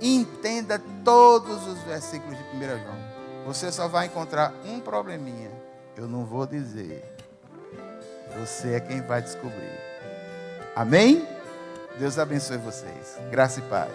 Entenda todos os versículos de 1 João. Você só vai encontrar um probleminha. Eu não vou dizer. Você é quem vai descobrir. Amém? Deus abençoe vocês. Graça e paz.